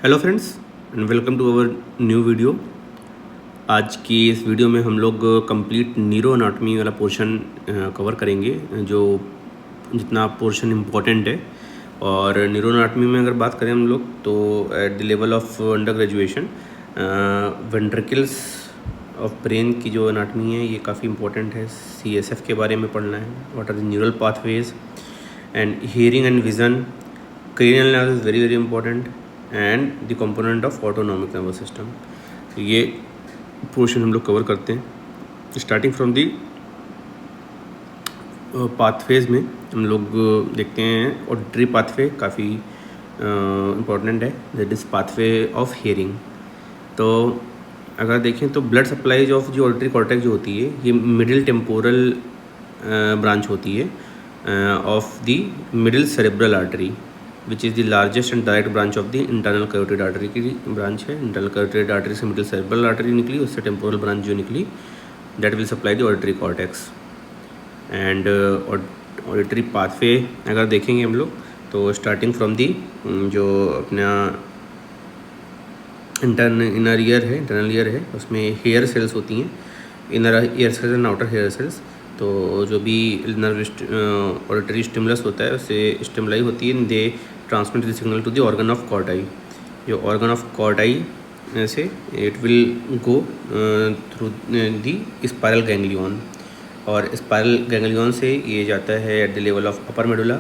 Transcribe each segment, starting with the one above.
Hello friends and welcome to our new video. आज की इस वीडियो में हम लोग कंप्लीट न्यूरो एनाटॉमी वाला पोर्शन कवर करेंगे, जो जितना पोर्शन इम्पोर्टेंट है। और न्यूरो एनाटॉमी में अगर बात करें हम लोग तो eight the level of under graduation ventricles of brain की जो एनाटॉमी है ये काफ़ी इंपॉर्टेंट है। CSF के बारे में पढ़ना है, what are the neural pathways and hearing and vision, cranial nerve is very very important and the component of autonomic nervous system. तो ये पोर्शन हम लोग कवर करते हैं। स्टार्टिंग फ्रॉम दी पाथवेज में हम लोग देखते हैं ऑडिटरी पाथवे काफ़ी इम्पॉर्टेंट है, that is pathway of hearing. तो अगर देखें तो ब्लड सप्लाईज ऑफ जो ऑडिटरी कॉर्टेक्स जो होती है ये मिडिल टेम्पोरल ब्रांच होती है of the middle cerebral artery which is the largest and direct branch of the internal carotid artery की ब्रांच है। इंटरनल कैरोटिड आर्टरी से मिडिल सेरेब्रल आर्टरी निकली, उससे टेम्पोरल ब्रांच जो निकली that will supply the auditory cortex. And auditory pathway अगर देखेंगे हम लोग तो स्टार्टिंग फ्रॉम दी जो अपना इनर ईयर है उसमें हेयर सेल्स होती हैं, inner ear cells and outer hair cells. तो जो भी नर्व ऑडिटरी स्टिमुलस होता है उससे स्टिमुलाई होती है, they transmit the signal to the organ of Corti. जो ऑर्गन ऑफ कॉर्टाई से it will go through the spiral ganglion, और स्पाइरल गैंग्लियन से ये जाता है at the level of upper medulla,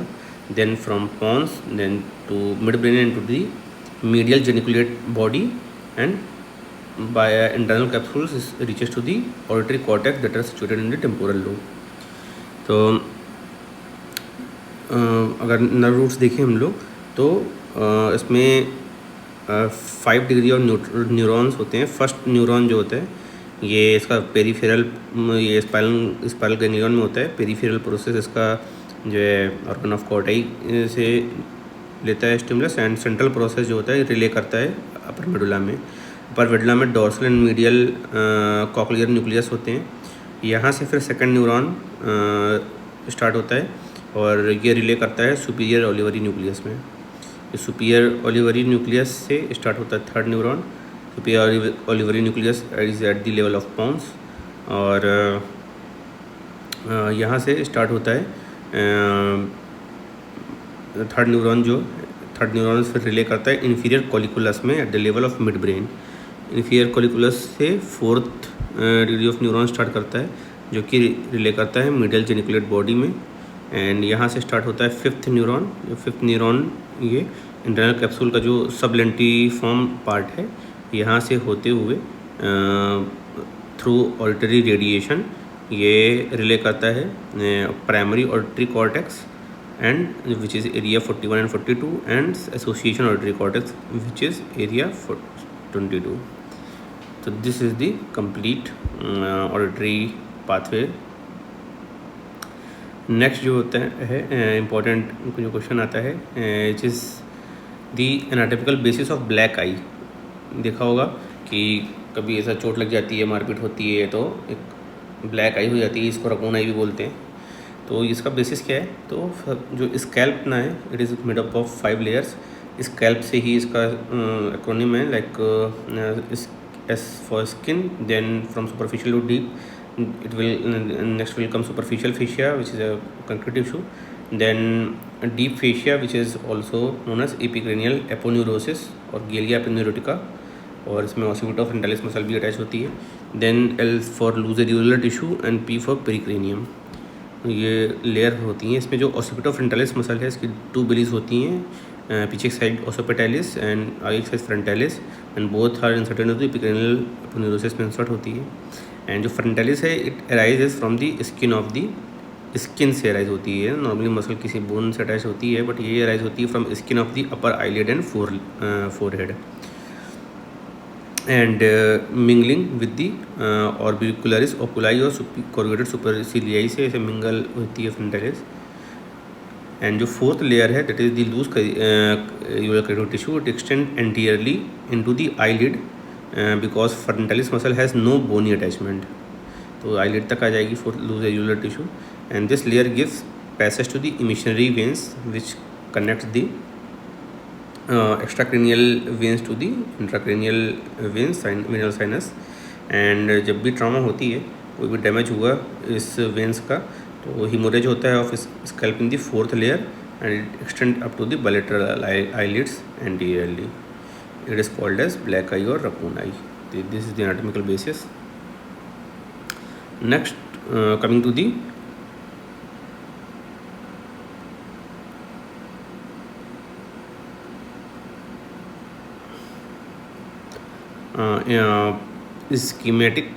then from pons then to mid brain and to the medial geniculate body and by internal capsules reaches to the auditory cortex that are situated in the temporal lobe। तो अगर nerve roots देखें हम लोग तो इसमें 5 degree of neurons होते हैं। First neuron जो होता है ये इसका पेरीफेरल, ये स्पाइरल गैंग्लियन में होता है। पेरीफेरल प्रोसेस इसका जो है ऑर्गन ऑफ कॉर्टाई से लेता है स्टिमुलस, एंड सेंट्रल प्रोसेस जो होता है रिले करता है अपर मेडुला में। अपर मेडुला में dorsal and medial cochlear nucleus होते हैं। यहाँ से फिर सेकंड न्यूरॉन स्टार्ट होता है और ये रिले करता है सुपीरियर ओलिवरी न्यूक्लियस में। सुपीरियर ओलिवरी न्यूक्लियस से स्टार्ट होता है third neuron. Superior olivary nucleus is at the level of pons, और यहाँ से स्टार्ट होता है थर्ड न्यूरॉन फिर रिले करता है इन्फीरियर कॉलिकुलस में at the level of mid brain. Inferior colliculus से fourth degree of neuron start करता है जो कि रिले करता है मिडियल जेनिकुलेट बॉडी में, एंड यहाँ से स्टार्ट होता है फिफ्थ न्यूरॉन। जो फिफ्थ न्यूरॉन ये इंटरनल कैप्सूल का जो सबलेंटिफॉर्म पार्ट है, यहाँ से होते हुए थ्रू ऑडिटरी रेडिएशन ये रिले करता है primary auditory cortex and which is area 41 and 42 and association auditory cortex which is area 22। so this is the complete auditory pathway। next जो होता है important जो क्वेश्चन आता है which is the anatomical basis of black eye। देखा होगा कि कभी ऐसा चोट लग जाती है, मारपीट होती है तो एक ब्लैक आई हो जाती है, इसको रकून आई भी बोलते हैं। तो इसका बेसिस क्या है, तो जो स्कैल्प ना है it is made up of 5 layers. Scalp से ही इसका एक्रोनिम है, like S for skin, then from superficial to deep it will next will come superficial fascia which is a connective tissue, then deep fascia which is also known as epicranial aponeurosis और galea aponeurotica, और इसमें occipito frontalis muscle भी attach होती है। Then L for looser tissue and P for pericranium. ये layer होती हैं। इसमें जो ऑसिपिटो फ्रंटालिस मसल है इसकी 2 बेलीज होती हैं, पीछे साइड ऑसिपिटालिस एंड आगे side frontalis, and both are inserted होती है एपिक्रेनियल एपोन्यूरोसिस में इंसर्ट होती है। एंड जो फ्रंटालिस है it arises from the skin of the skin से अराइज होती है। नॉर्मली मसल किसी बोन से अटैच होती है, बट ये अराइज होती है from skin of the upper eyelid and forehead, and mingling with the orbicularis oculi और कोरुगेटेड सुपरसिलियाई से ऐसे मिंगल होती है फ्रंटालिस। एंड जो फोर्थ लेयर है that is the loose carotid tissue, it extend anteriorly into the eyelid because frontalis muscle has no bony attachment, तो eyelid तक आ जाएगी fourth loose areolar tissue. And this layer gives passage to the emissary veins which connect the extracranial veins to the intracranial veins venous sinus. And जब भी trauma होती है, कोई भी डैमेज हुआ इस वेंस का, तो हीमोरेज होता है of scalp in the fourth layer and it extend up to the bilateral eyelids anteriorly. It is called as black eye or raccoon eye. This is the anatomical basis. Next, coming to the schematic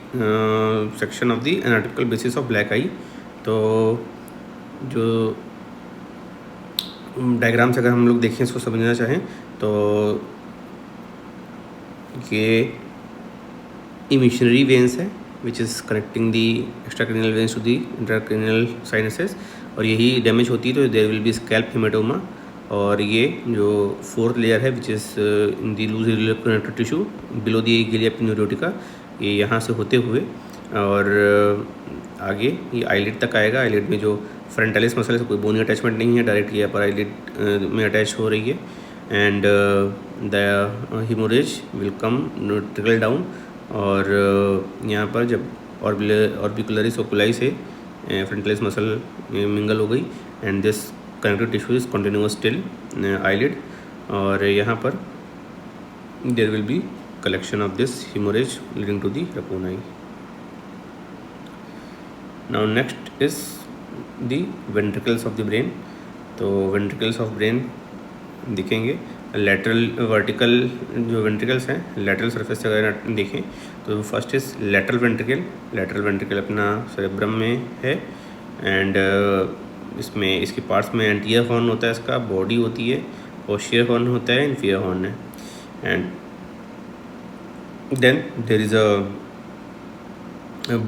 section of the anatomical basis of black eye. तो जो diagram से अगर हम लोग देखें, इसको समझना चाहें, तो ये इमिशनरी वेंस है which is connecting the extracranial veins to the intracranial sinuses, और यही डैमेज होती है तो there will be scalp haematoma. और ये जो फोर्थ लेयर है which is in the loose connective tissue below the galea aponeurotica, ये यहाँ से होते हुए और आगे ये आईलिड तक आएगा। आईलिड में जो फ्रंटालिस मसल है, कोई बोनी अटैचमेंट नहीं है, डायरेक्ट ये अपर आईलिड में अटैच हो रही है। And the haemorrhage will come trickle down, और यहाँ पर जब ऑर्बिकुलरिस ओकुलाई से फ्रंटालिस मसल मिंगल हो गई and this connective tissue is continuous till eyelid, और यहाँ पर there will be collection of this hemorrhage leading to the raccoon eye. Now next is the ventricles of the brain. तो ventricles of brain दिखेंगे lateral vertical जो ventricles हैं lateral surface से अगर देखें तो first is lateral ventricle. lateral ventricle अपना cerebrum में है एंड इसमें इसके पार्ट्स में anterior horn होता है, इसका बॉडी होती है, posterior horn होता है, inferior horn है, and then there is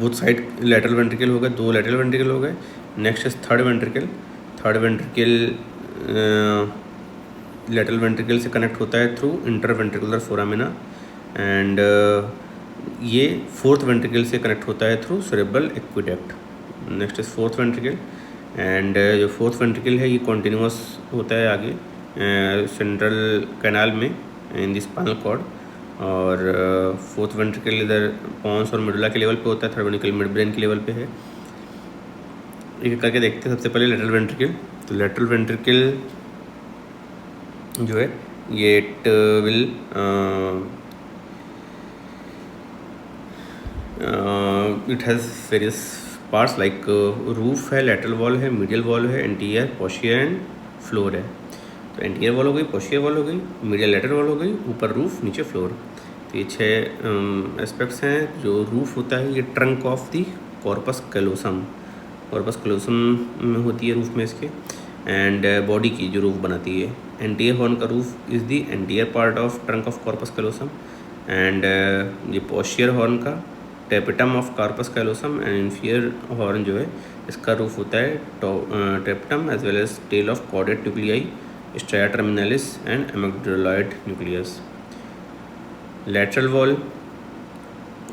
both side lateral ventricle हो गए, दो lateral ventricle हो गए. Next is third ventricle. Third ventricle lateral ventricle से कनेक्ट होता है थ्रू इंटरवेंट्रिकुलर फोरामिना, एंड ये फोर्थ ventricle से कनेक्ट होता है through cerebral aqueduct. Next is fourth ventricle, and जो फोर्थ ventricle है ये कॉन्टीन्यूअस होता है आगे सेंट्रल कैनाल में इन द स्पाइनल कॉर्ड, और फोर्थ ventricle इधर पॉन्स और मिडुला के लेवल पे होता है, थर्ड ventricle मिड ब्रेन के लेवल पे है. एक करके देखते हैं. सबसे पहले लेटरल ventricle. तो लेटरल ventricle जो है ये it will it has various parts like roof है, लेटरल वॉल है, मीडियल वॉल है, एंटीरियर, पोस्टीरियर एंड फ्लोर है. तो एंटीरियर वॉल हो गई, पोस्टीरियर वॉल हो गई, मीडियल लेटरल वॉल हो गई, ऊपर रूफ, नीचे फ्लोर. तो ये 6 एस्पेक्ट्स हैं. जो रूफ होता है ये trunk of the corpus callosum, corpus callosum में होती है रूफ में इसके, एंड बॉडी की जो रूफ बनाती है. एंटीरियर हॉर्न का roof is the anterior part of trunk of corpus callosum, and ये पोस्टीरियर हॉर्न का tapetum of corpus callosum, and inferior horn जो है इसका रूफ होता है tapetum as well as tail of caudate nuclei, stria terminalis and amygdaloid nucleus. Lateral wall,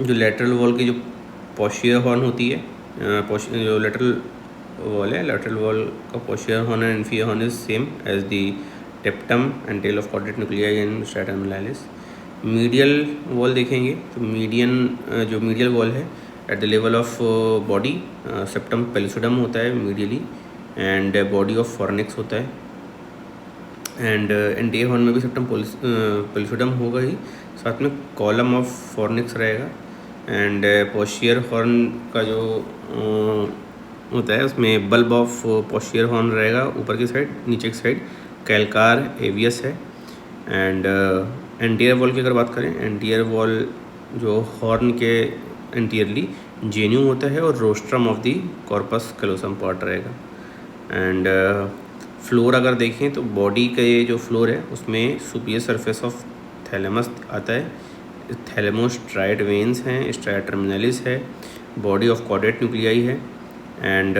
जो lateral wall की जो पोस्टीरियर हॉर्न होती है, जो लेटरल वॉल है, लेटरल वॉल का posterior horn and inferior horn is same as the tapetum and tail of caudate nuclei and stria terminalis. Medial wall देखेंगे तो जो मीडियल वॉल है at the level of body septum pellucidum होता है medially, and body of fornix होता है, and anterior horn में भी सेप्टम पेलिसोडम होगा ही, साथ में कॉलम ऑफ फॉर्निक्स रहेगा. एंड पोस्टीरियर हॉर्न का जो होता है उसमें बल्ब ऑफ पोस्टीरियर हॉर्न रहेगा ऊपर की साइड, नीचे की साइड कैलकार एवियस है. एंड एंटीरियर वॉल की अगर बात करें, एंटीरियर वॉल जो हॉर्न के एंटीरियरली जेन्यू होता है और rostrum of the corpus callosum part रहेगा. एंड फ्लोर अगर देखें तो बॉडी का ये जो फ्लोर है उसमें सुपीरियर सरफेस ऑफ थैलेमस आता है, थैलेमोस्ट्राइड वेन्स हैं, स्ट्राया टर्मिनलिस है, बॉडी ऑफ कॉर्डेट न्यूक्लियाई है, एंड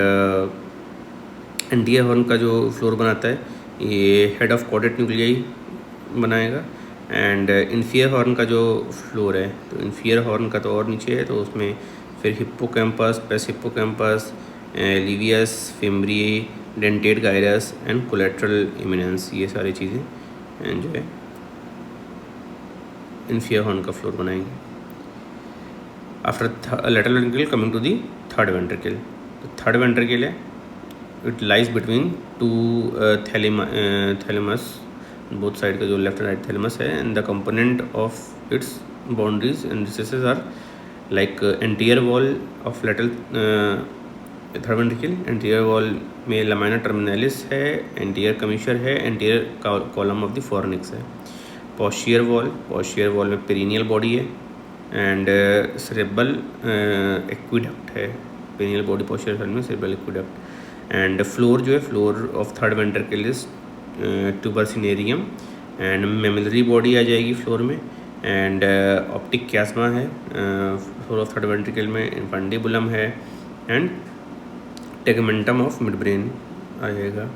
एंटीरियर हॉर्न का जो फ्लोर बनाता है ये हेड ऑफ कॉर्डेट न्यूक्लियाई बनाएगा. एंड इन्फीरियर हॉर्न का जो फ्लोर है, तो इन्फीरियर हॉर्न का तो और नीचे है, तो उसमें फिर hippocampus, pes hippocampus, alveus, fimbriae, dentate gyrus and collateral eminence, ये सारी चीज़ें जो है इन्फीरियर हॉर्न का फ्लोर बनाएंगे। After lateral ventricle coming to the third ventricle. तो थर्ड वेंट्रिकल है, it lies between two thalamus, both side का जो लेफ्ट एंड राइट थैलेमस है, and the component of its boundaries and recesses are like anterior wall of lateral third ventricle. Anterior wall में lamina terminalis है, anterior commissure है, anterior column of the fornix है। Posterior wall में pineal body है and cerebral aqueduct है। Pineal body posterior side में cerebral aqueduct. And floor जो है, floor of third ventricle is tuber cinereum and mammillary body आ जाएगी फ्लोर में। एंड ऑप्टिक क्यास्मा है फ्लोर ऑफ थर्ड वेंट्रिकल में, इन्फंडिबुलम है and tegmentum of mid brain आ जाएगा।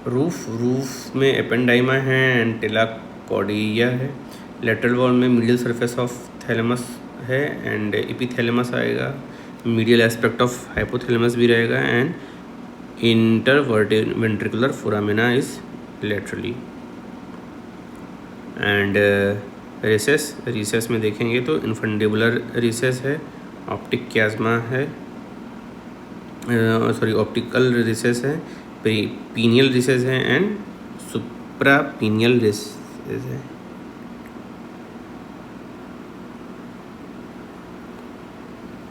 रूफ में एपेंडाइमा है, एंटेला कॉर्डिया है। लेटरल वॉल में मीडियल सरफेस ऑफ थैलेमस है एंड एपिथैलेमस आएगा। मीडियल एस्पेक्ट ऑफ हाइपोथैलेमस भी रहेगा and inter ventricular foramina is laterally. And recess में देखेंगे तो इन्फंडिबुलर रिसेस है, ऑप्टिक क्यास्मा है, ऑप्टिकल रिसेस है, पीनियल रिसेस है एंड सुप्रापीनियल रिसेस है।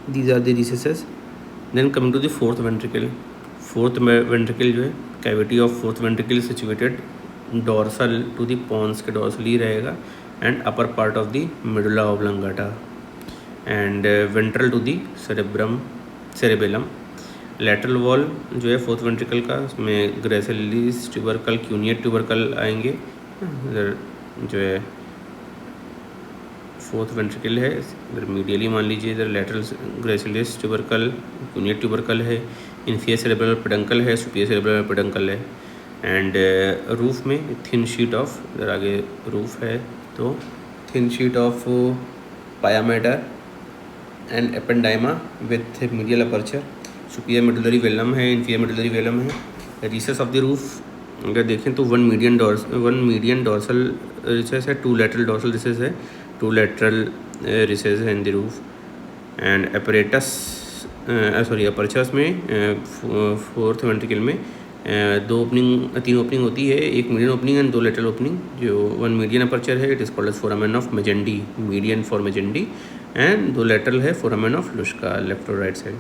These are the recesses. Then coming to the fourth ventricle. Fourth ventricle जो है, cavity of fourth ventricle situated dorsal to the pons के dorsally रहेगा and upper part of the medulla oblongata and ventral to the cerebellum. Lateral wall जो है fourth ventricle का, उसमें gracilis tubercle, cuneate tubercle आएंगे। इधर जो है फोर्थ वेंट्रिकल है, इधर मीडियली मान लीजिए, इधर lateral gracilis tubercle, cuneate tubercle है, इन्फीरियर सेरेब्रल पेडंकल है, सुपीरियर सेरेब्रल पेडंकल है। एंड रूफ में थिन शीट ऑफ, इधर आगे रूफ है तो thin sheet of pia mater and ependyma with medial aperture. Superior medullary velum है, इन्फीरियर मेडुलरी वेलम है। रिसेस ऑफ द रूफ अगर देखें तो वन मीडियन डोर्सल रिसेस है, टू लेटरल डोर्सल रिसेस है, टू लेटरल रिसेस है in the roof. And apertures में fourth ventricle में तीन ओपनिंग होती है, एक मीडियन ओपनिंग एंड दो लेटरल ओपनिंग। जो वन मीडियन अपर्चर है, it is called as foramen of Magendie, median for Magendie, and दो लेटरल है फोरामेन ऑफ लुस्का, लेफ्ट और राइट साइड।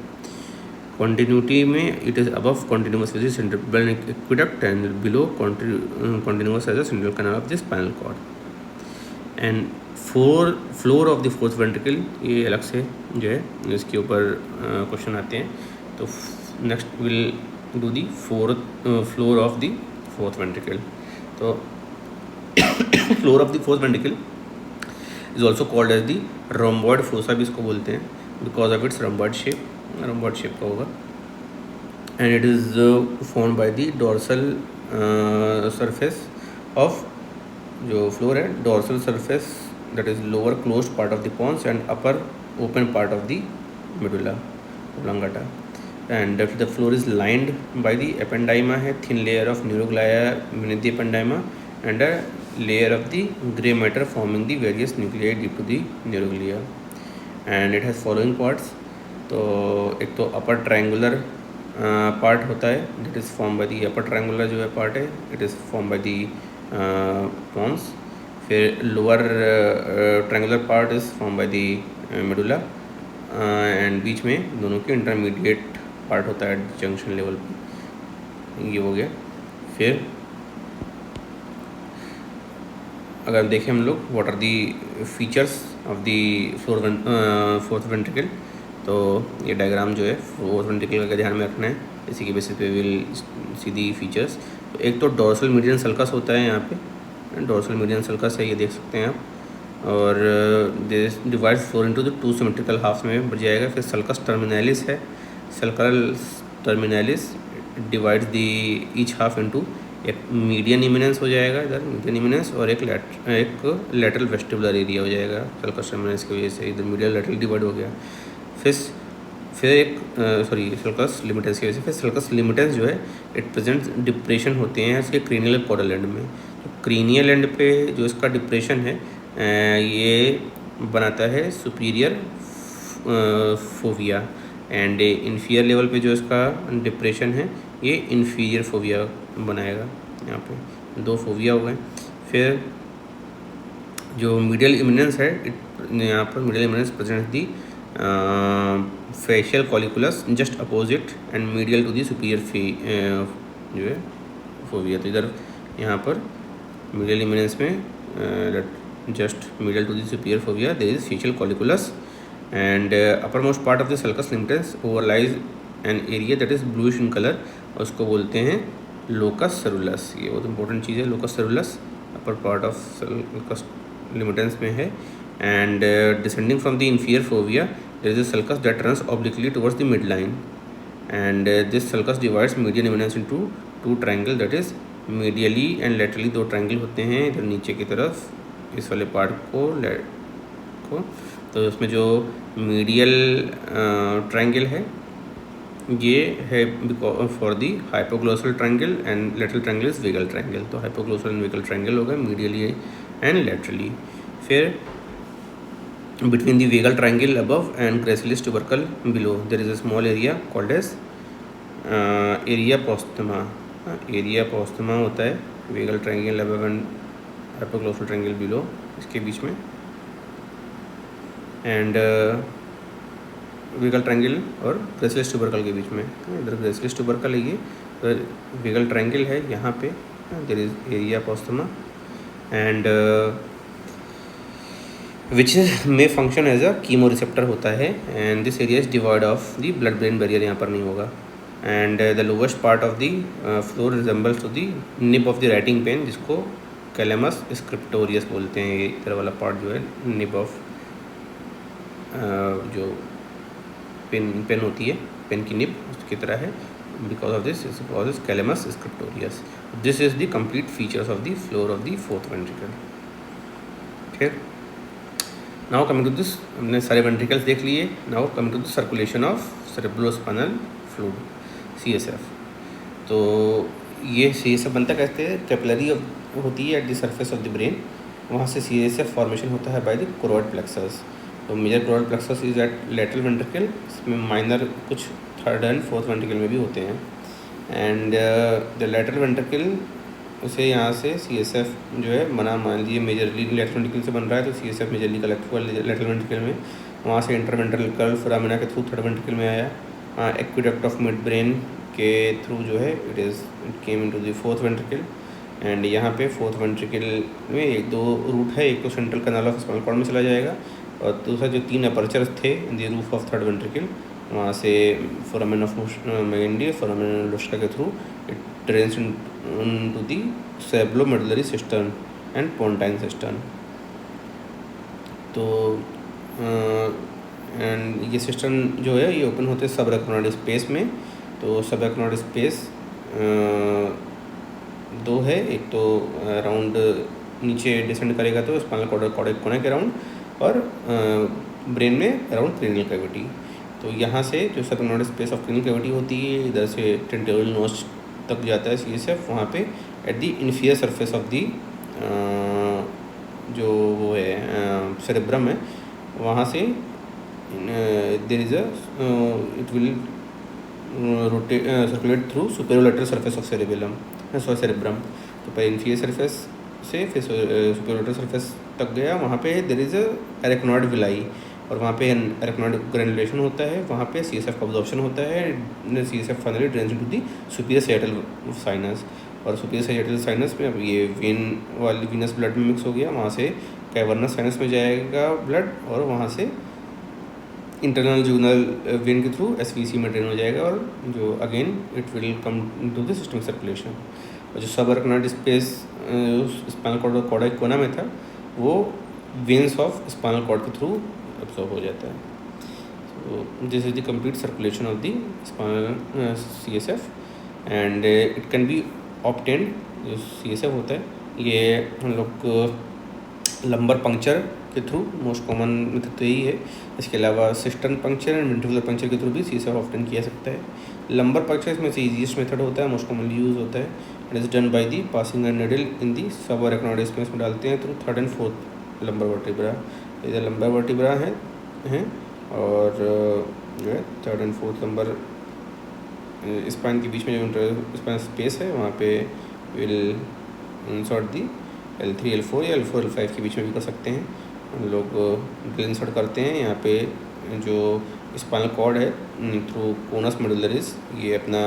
कॉन्टिन्यूटी में it is above continuous with central aqueduct and below continuous as a central canal of the spinal cord. And floor of the fourth ventricle, ये अलग से जो है इसके ऊपर question आते हैं। तो next will do the floor of the fourth ventricle. तो floor of the fourth ventricle is also called as the rhomboid fossa भी इसको बोलते हैं, because of its rhomboid shape का होगा। And it is formed by the dorsal surface of, जो floor है dorsal surface that is lower closed part of the pons and upper open part of the medulla oblongata. And the floor is lined by the ependyma है, thin layer of neuroglia beneath the ependyma and a layer of the grey matter forming the various nuclei deep to the neuroglia. And it has following parts. तो एक तो upper triangular part होता है, that is formed by the upper triangular जो है part है, it is formed by the pons. फिर lower triangular part is form by the medulla and बीच में दोनों के इंटरमीडिएट पार्ट होता है जंक्शन लेवल पे, ये हो गया। फिर अगर देखें हम लोग what are the features of the fourth ventricle, तो ये डायग्राम जो है फोर्थ वेंट्रिकल का ध्यान में रखना है, इसी के बेसिस पे विल सी दी फीचर्स। तो एक तो डोर्सल मीडियन सल्कस होता है, यहाँ पे डोर्सल मीडियन सल्कस है, ये देख सकते हैं आप। और divide floor into the two symmetrical half में बढ़ जाएगा। फिर सल्कस टर्मिनलिस है, sulcus terminalis divides the each half into, एक मीडियन इमिनेंस हो जाएगा इधर, मीडियन इमिनेंस, और एक लेटरल वेस्टिबुलर एरिया हो जाएगा सल्कस टर्मिनलिस की वजह से, इधर मीडियन लेटरल डिवाइड हो गया। फिर एक सल्कस लिमिटेंस की वजह से, फिर सल्कस लिमिटेंस जो है इट प्रेजेंट्स डिप्रेशन होते हैं इसके क्रेनियल कॉर्डल एंड में। क्रीनियल एंड पे जो इसका डिप्रेशन है ये बनाता है superior fovea, and inferior level पे जो इसका डिप्रेशन है ये इन्फीरियर फोविया बनाएगा। यहाँ पे 2 फोविया हो गए। फिर जो मीडियल इमिनेंस है, यहाँ पर medial eminence present the facial colliculus just opposite and medial to the superior जो है फोविया। तो इधर यहाँ पर मीडियल इमिनेंस में just medial to the superior fovea there is facial colliculus, and uppermost part of the sulcus limitans overlies an area that is bluish in color, और उसको बोलते हैं लोकस सेरुलस। ये बहुत इंपॉर्टेंट चीज़ है, locus coeruleus upper part of sulcus limitans में है। And descending from the inferior fovea there is a sulcus that runs obliquely towards the midline, and this sulcus divides median eminence into 2 triangle, that is medially and laterally 2 triangle होते हैं इधर नीचे की तरफ इस वाले पार्ट को तो उसमें जो मीडियल ट्रायंगल है ये है for the hypoglossal triangle, and lateral triangle is vagal triangle. तो हाइपोग्लोसल एंड वेगल ट्रायंगल होगा मीडियली एंड लेटरली। फिर between the vagal triangle above and gracilis tubercle below there is a small area called as area postrema. Area postrema होता है vagal triangle above and hypoglossal triangle below, इसके बीच में, and vagal triangle और gracilis tubercle के बीच में। इधर ग्रेसिलिस ट्यूबरकल है ये, तो वेगल ट्रायंगल है यहाँ पे, there is area postrema, and which में function as a chemo receptor होता है, and this area is devoid of the blood brain barrier, यहाँ पर नहीं होगा। And the lowest part of the floor resembles to the nib of the writing pen, जिसको calamus scriptorius बोलते हैं। ये इधर वाला पार्ट जो है निब ऑफ जो पेन होती है, पेन की निब उसकी तरह है। Because of this is called as calamus scriptorius. This is the complete features of the floor of the 4th ventricle. ठीक, नाउ कमिंग टू दिस, हमने सारे वेंट्रिकल्स देख लिए। Now coming to the circulation of cerebrospinal fluid, CSF। तो ये CSF बनता कैसे है? कैपिलरी होती है at the surface of the brain, वहाँ से CSF फॉर्मेशन होता है बाय द कोरोइड प्लेक्सस। तो major choroid plexus is at lateral ventricle, इसमें माइनर कुछ 3rd एंड 4th वेंट्रिकल में भी होते हैं। एंड द लेटरल वेंट्रिकल उसे यहाँ से CSF जो है बना, मान लीजिए मेजरली लेटरल वेंट्रिकल से बन रहा है तो CSF मेजरली कलेक्ट हुआ लेटरल वेंट्रिकल में, वहाँ से इंटरवेंट्रिकल फोरामिना के थ्रू 3rd वेंट्रिकल में आया, एक्विडक्ट ऑफ मिड ब्रेन के थ्रू जो है it came into the 4th ventricle. And यहाँ पे 4th वेंट्रिकल में 1-2 रूट है, एक तो central canal of spinal cord में चला जाएगा, और दूसरा जो 3 अपर्चर्स थे in the roof of 3rd ventricle, वहाँ से foramen of Magendie, foramen Luschka के through it drains into the cerebromedullary system and pontine system. तो एंड ये सिस्टम जो है ये ओपन होते हैं सबरेक्नोइड स्पेस में। तो सबरेक्नोइड स्पेस 2 है, एक तो अराउंड नीचे डिसेंड करेगा तो स्पाइनल कॉर्ड कोने के अराउंड, और ब्रेन में अराउंड क्रेनियल कैविटी। तो यहाँ से जो subarachnoid space of cranial cavity होती है, इधर से टेंटोरियल नोच तक जाता है CSF, वहाँ पे at the inferior surface of the जो वो है सेरेब्रम है, वहाँ से there is it will circulate through superior lateral surface of cerebrum. तो पहले इन्फीरियर सरफेस से फिर सुपीरियर लेटरल सरफेस तक गया, वहाँ पे देयर इज एरेक्नोइड विलाई, और वहाँ पे एरेक्नोइड ग्रेनुलेशन होता है, वहाँ पे CSF का अब्जॉर्प्शन होता है। CSF finally drains into the superior sagittal sinus, और सुपीरियर सैजिटल साइनस में अब ये वेन वाली वीनस ब्लड में मिक्स हो गया, वहाँ से कैवर्नस साइनस में जाएगा ब्लड, और वहाँ से इंटरनल जूनल वेन के थ्रू SVC में ड्रेन हो जाएगा, और जो again it will come to the systemic circulation. और जो subarachnoid space spinal cord cauda equina था, वो वेन्स ऑफ स्पाइनल कॉर्ड के थ्रू एब्सॉर्ब हो जाता है। तो this is the complete circulation of the spinal CSF, and it can be obtained. जो CSF होता है ये हम लोग लंबर पंक्चर के थ्रू, मोस्ट कॉमन मेथड तो यही है। इसके अलावा cistern puncture and ventricular puncture के थ्रू भी CSF ऑप्टेन किया सकता है। लंबर पंक्चर इसमें से ईजीएस्ट मेथड होता है, मोस्ट कॉमनली यूज होता है। It is done by the passing and needle in the subarachnoid space में डालते हैं through third and fourth lumbar vertebra. इधर लंबर वर्टिब्रा हैं और जो है third and fourth lumbar spine के बीच में जो स्पाइन स्पेस है वहाँ पे will insert the L3 L4 या L4 L5 के बीच में भी कर सकते हैं। हम लोग ड्रिल इंसर्ट करते हैं यहाँ पे जो स्पाइनल कॉर्ड है थ्रू कोनस मेडुलरिस, ये अपना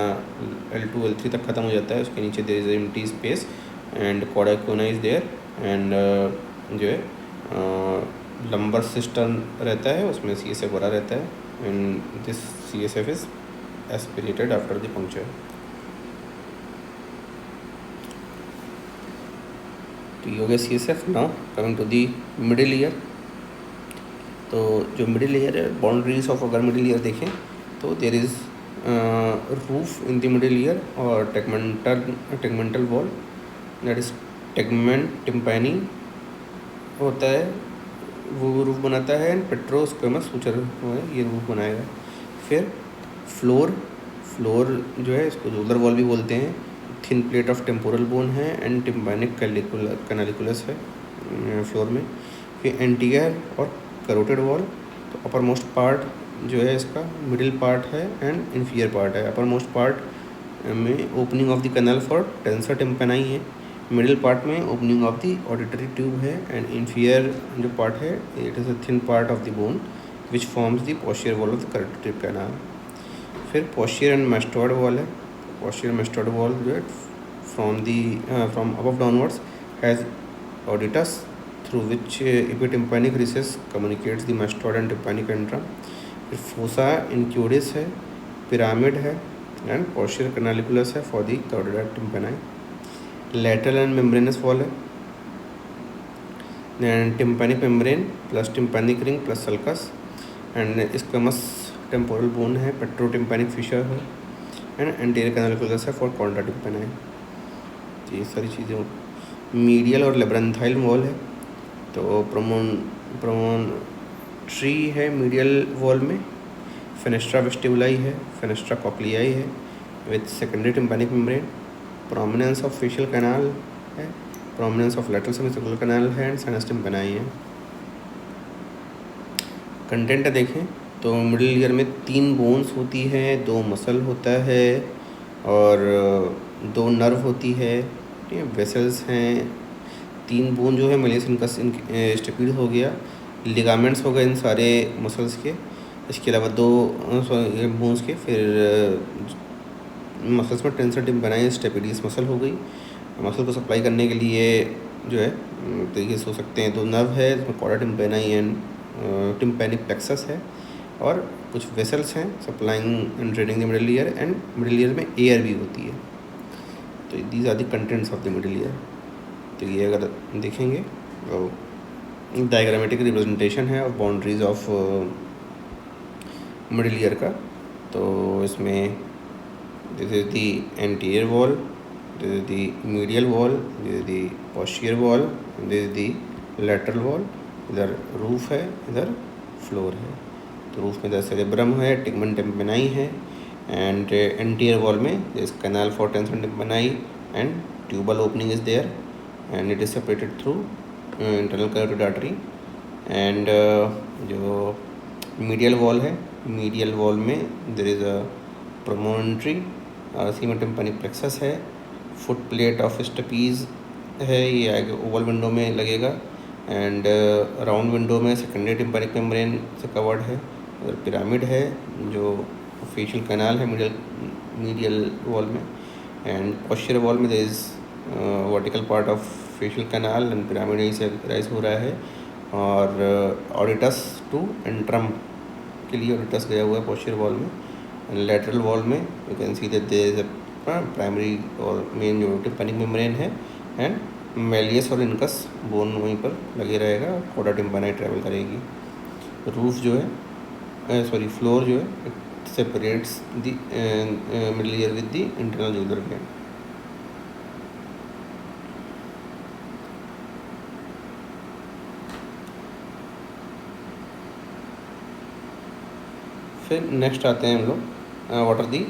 L2 L3 तक ख़त्म हो जाता है। उसके नीचे there is empty space and cauda equina is there and जो है लंबर सिस्टम रहता है, उसमें CSF भरा रहता है and this CSF is aspirated after the puncture. तो ये हो गया CSF। Now coming to the middle ear. तो जो मिडिल ईयर है, बाउंड्रीज ऑफ अगर मिडिल ईयर देखें तो there is roof in the middle ear और tegmental wall, that is tegmen tympani होता है, वो रूफ बनाता है एंड पेट्रोस्क्वेमस सूचर ये रूफ बनाएगा। फिर फ्लोर जो है इसको रोलर वॉल भी बोलते हैं, thin plate of temporal bone है एंड टिम्पैनिक कैनालिकुलस है फ्लोर में। फिर एंटीरियर और करोटेड वॉल, तो अपर मोस्ट पार्ट जो है इसका मिडिल पार्ट है एंड इन्फीरियर पार्ट है। अपर मोस्ट पार्ट में opening of the canal for tensor tympani है, मिडिल पार्ट में opening of the auditory tube है एंड इन्फीरियर जो पार्ट है it is a thin part of the bone which forms the posterior wall of the carotid canal. फिर posterior and mastoid wall है। Posterior mastoid wall जो है from above downwards has ऑडिटस through which epitympanic recess communicates the mastoid and tympanic antrum। फिर fossa incudis है, pyramid है and posterior canaliculus है for the carotid tympani। lateral and membranous wall है, then tympanic membrane plus tympanic ring plus sulcus and squamous temporal bone है, petrotympanic fissure है and anterior canaliculus है for chorda tympani। ये सारी चीज़ें। Medial और लेब्रेंथाइल wall है, तो प्रोमोन्ट्री है मीडियल वॉल में, फेनेस्ट्रा वेस्टिबुलाई है, फेनेस्ट्रा कॉक्लियाई है with secondary tympanic membrane. Prominence of facial canal है, प्रोमिनेंस ऑफ लैटरल सेमिसर्कुलर कैनाल है एंड साइनस टिम्पैनी है। कंटेंट देखें तो मिडिल ईयर में 3 बोन्स होती है, 2 मसल होता है और 2 नर्व होती है, ठीक है, वेसल्स हैं, 3 बोन जो है मेलियस इनकस स्टेपिड हो गया, लिगामेंट्स हो गए इन सारे मसल्स के, इसके अलावा 2 बोन्स के। फिर मसल्स में टेंसर टिम्पैनी स्टेपिडियस मसल हो गई। मसल को सप्लाई करने के लिए जो है तरीके से हो सकते हैं, 2 नर्व है इसमें chorda tympani and tympanic plexus है और कुछ वेसल्स हैं supplying and draining the middle ear and middle ear में एयर भी होती है। तो these are the contents of the middle ear. तो ये अगर देखेंगे डायग्रामेटिक रिप्रेजेंटेशन है of boundaries of middle ear का। तो इसमें this is the anterior wall, this is the medial wall, this is the posterior wall, this is the lateral wall. इधर roof है, इधर फ्लोर है। तो रूफ में इधर सेरेब्रम है, टिगमेंट टिम्पैनी है एंड एंटीरियर वॉल में this canal for tensor tympani and tubal opening is there and it is separated through internal carotid artery and जो medial wall है, medial wall में there is a promontory सीमा tympanic plexus है, foot plate of stapes है, ये आगे oval window में लगेगा एंड राउंड विंडो में सेकेंडरी टिम्पैनिक मेम्ब्रेन से कवर्ड है। और पिरामिड है जो फेशियल कैनाल है मीडियल वॉल में एंड पोस्टीरियर वॉल में there is vertical part of facial canal and pyramid यहीं से राइज हो रहा है। और ऑडिटस टू एंट्रम के लिए ऑडिटस गया हुआ है पोस्टीरियर वॉल में एंड लैटरल वॉल में you can see that there is a primary और मेन जो टिम्पैनिक मेम्ब्रेन है एंड मेलियस और इनकस बोन वहीं पर लगे रहेगा, कॉर्डा टिम्पैनी ट्रैवल करेगी। रूफ जो है फ्लोर जो है it separates the middle ear with the internal jugular vein. फिर नेक्स्ट आते हैं हम लोग what are the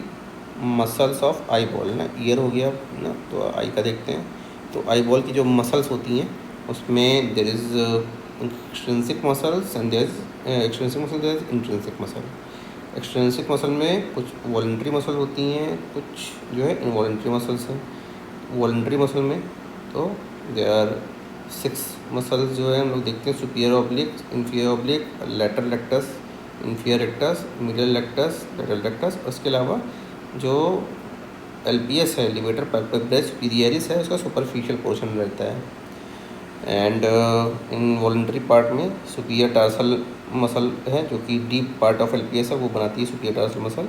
muscles of I ball ना, ईयर हो गया ना, तो आई का देखते हैं। तो आई बॉल की जो मसल्स होती हैं उसमें there is extrinsic muscles and there is extrinsic muscle, there is intrinsic muscle. Extrinsic muscle में कुछ वॉलंटरी मसल होती हैं, कुछ जो है इनवॉलंटरी मसल्स हैं। वॉलंटरी मसल में तो देयर आर 6 मसल्स जो है हम लोग देखते हैं, superior oblique, inferior oblique, lateral rectus, inferior rectus, middle rectus, lateral rectus. उसके अलावा जो LPS है, लिवेटर पैल्पेब्रस सुपीरियरिस है, उसका सुपरफिशियल पोर्शन रहता है। एंड इन वॉलंटरी पार्ट में सुपीरियर टार्सल मसल है जो कि डीप पार्ट ऑफ LPS है, वो बनाती है सुपीरियर टार्सल मसल।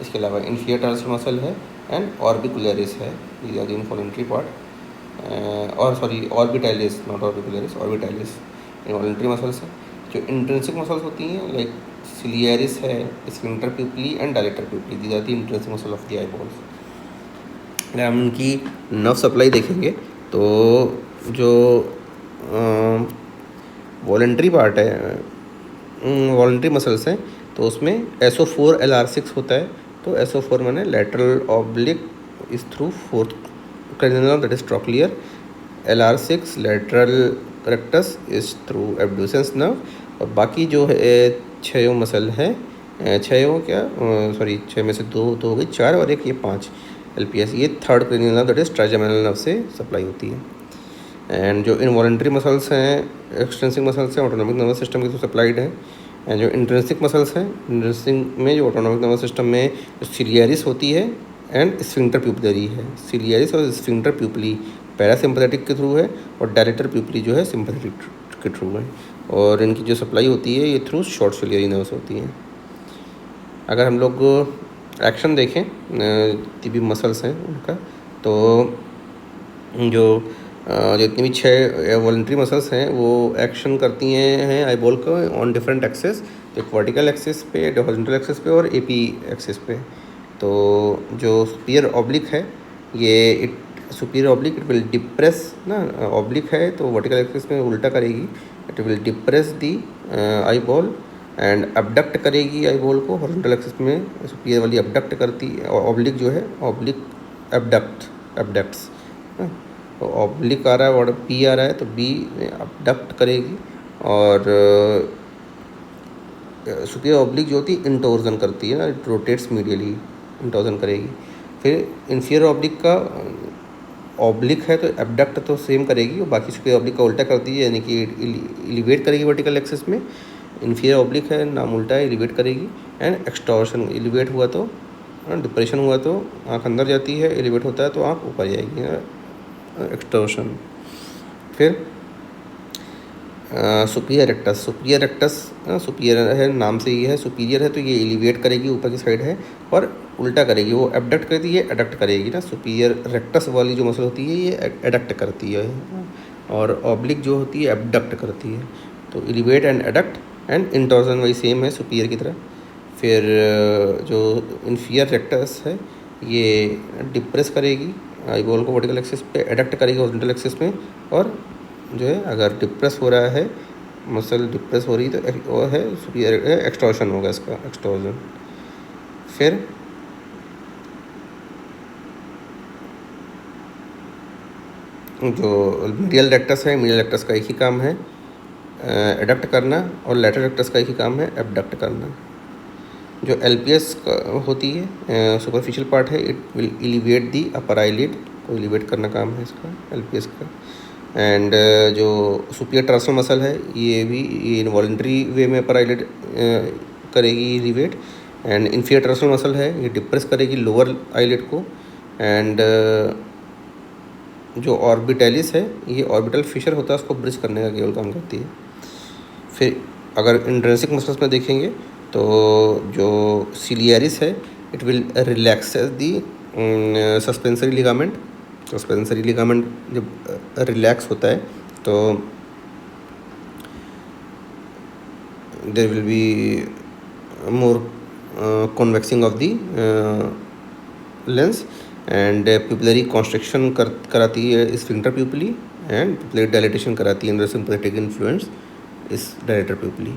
इसके अलावा इंफीरियर टार्सल मसल है एंड ऑर्बिकुलरिस है, these are the involuntary part. और sorry orbitalis, not orbicularis, orbitalis involuntary muscles है। जो इंट्रिंसिक मसल्स होती हैं लाइक सिलियरिस है, sphincter pupillae and dilator pupillae, these are the intrinsic muscle of the eyeballs. हम उनकी nerve supply देखेंगे तो जो वॉलंटरी पार्ट है, वॉलंटरी मसल्स हैं, तो उसमें SO4 LR6 होता है। तो SO4 माने lateral oblique is through fourth cranial that is trochlear, LR6 lateral rectus is through abducens nerve. और बाकी जो है 6 मसल है, 6 क्या सॉरी 6 में से 2 हो गई, 4 और एक ये 5 LPS, ये third cranial nerve that is trigeminal nerve से सप्लाई होती है। एंड जो इनवॉलंटरी मसल्स हैं, एक्सटेंसिव मसल्स हैं, ऑटोनॉमिक नर्वस सिस्टम के थ्रू सप्लाइड है। एंड जो इंट्रिंसिक मसल्स हैं, इंट्रिंसिक में जो ऑटोनॉमिक नर्वस सिस्टम में सिलियरिस होती है एंड स्फिंक्टर प्यूपलरी है। सिलियरिस और स्फिंक्टर प्यूपली पैरासिम्पैथेटिक के थ्रू है और डायलेटर प्यूपली जो है सिम्पैथेटिक के थ्रू है। और इनकी जो सप्लाई होती है ये थ्रू शॉर्ट सिलियरी नर्व्स होती हैं। अगर हम लोग एक्शन देखें जितनी भी मसल्स हैं उनका, तो जो जितनी भी 6 वॉलंटरी मसल्स हैं वो एक्शन करती हैं आई बॉल को ऑन डिफरेंट एक्सेस, एक वर्टिकल एक्सिस पे, हॉरिजॉन्टल एक्सिस पे और AP एक्सिस पे। तो जो सुपीरियर ऑब्लिक है ये superior oblique it will depress ना, ऑब्लिक है तो वर्टिकल एक्सिस में उल्टा करेगी, it will depress the eye ball and abduct करेगी आई बॉल को। हॉरिजॉन्टल एक्सिस में सुपीरियर वाली अबडक्ट करती, ऑब्लिक जो है ऑब्लिक अबडक्ट्स। तो ऑब्लिक आ रहा है और P आ रहा है तो B अबडक्ट करेगी, और सुपीरियर ऑब्लिक जो होती है इंटोर्जन करती है ना, इट रोटेट्स मीडियली, इंटोर्जन करेगी। फिर इंफीरियर ऑब्लिक का ऑब्लिक है तो एबडक्ट तो सेम करेगी, और बाकी सुपीरियर ऑब्लिक का उल्टा करती है, यानी कि एलिवेट करेगी वर्टिकल एक्सिस में। इंफीरियर ऑब्लिक है, नाम उल्टा है, एलिवेट करेगी। एंड एक्सटॉर्शन, एलिवेट हुआ तो डिप्रेशन हुआ तो आँख अंदर जाती है, एलिवेट होता है तो आँख ऊपर जाएगी, एक्सटॉर्शन। फिर superior rectus, superior rectus superior है, नाम से ही है, सुपीरियर है तो ये एलिवेट करेगी, ऊपर की साइड है, और उल्टा करेगी, वो एबडक्ट करती है, एडक्ट करेगी ना। सुपीरियर रेक्टस वाली जो मसल होती है ये एडक्ट करती है, और ऑब्लिक जो होती है एबडक्ट करती है। तो एलिवेट एंड एडक्ट एंड इंटॉर्जन वही सेम है सुपीरियर की तरह। फिर जो इंफीरियर रेक्टस है ये डिप्रेस करेगी आई बॉल को वर्टिकल एक्सिस पे, एडक्ट करेगी हॉरिजॉन्टल एक्सिस में, और जो है अगर डिप्रेस हो रहा है, मसल डिप्रेस हो रही तो वो है सुपीरियर एक्सटॉर्शन होगा इसका, एक्सटॉर्जन। फिर जो मीडियल रेक्टस है, मीडियल रेक्टस का एक ही काम है एडक्ट करना, और लैटरल रेक्टस का एक ही काम है एबडक्ट करना। जो LPS होती है सुपरफिशियल पार्ट है, it will elevate the upper eyelid, को एलिवेट करना काम है इसका LPS का। एंड जो सुपीरियर टार्सल मसल है ये भी इनवॉलंटरी वे में अपर आईलिड करेगी elevate. And inferior tarsal muscle है ये डिप्रेस करेगी लोअर आईलिड को। एंड जो ऑर्बिटैलिस है ये ऑर्बिटल फिशर होता है, उसको ब्रिज करने का केवल काम करती है। फिर अगर इंट्रिंसिक मसल्स में देखेंगे तो जो सिलियरिस है it will relax the suspensory ligament. Suspensory ligament जब रिलैक्स होता है तो there will be more convexing of the lens, and pupillary constriction कराती है sphincter pupillae, and pupillary dilatation कराती है under sympathetic influence is dilator pupillae.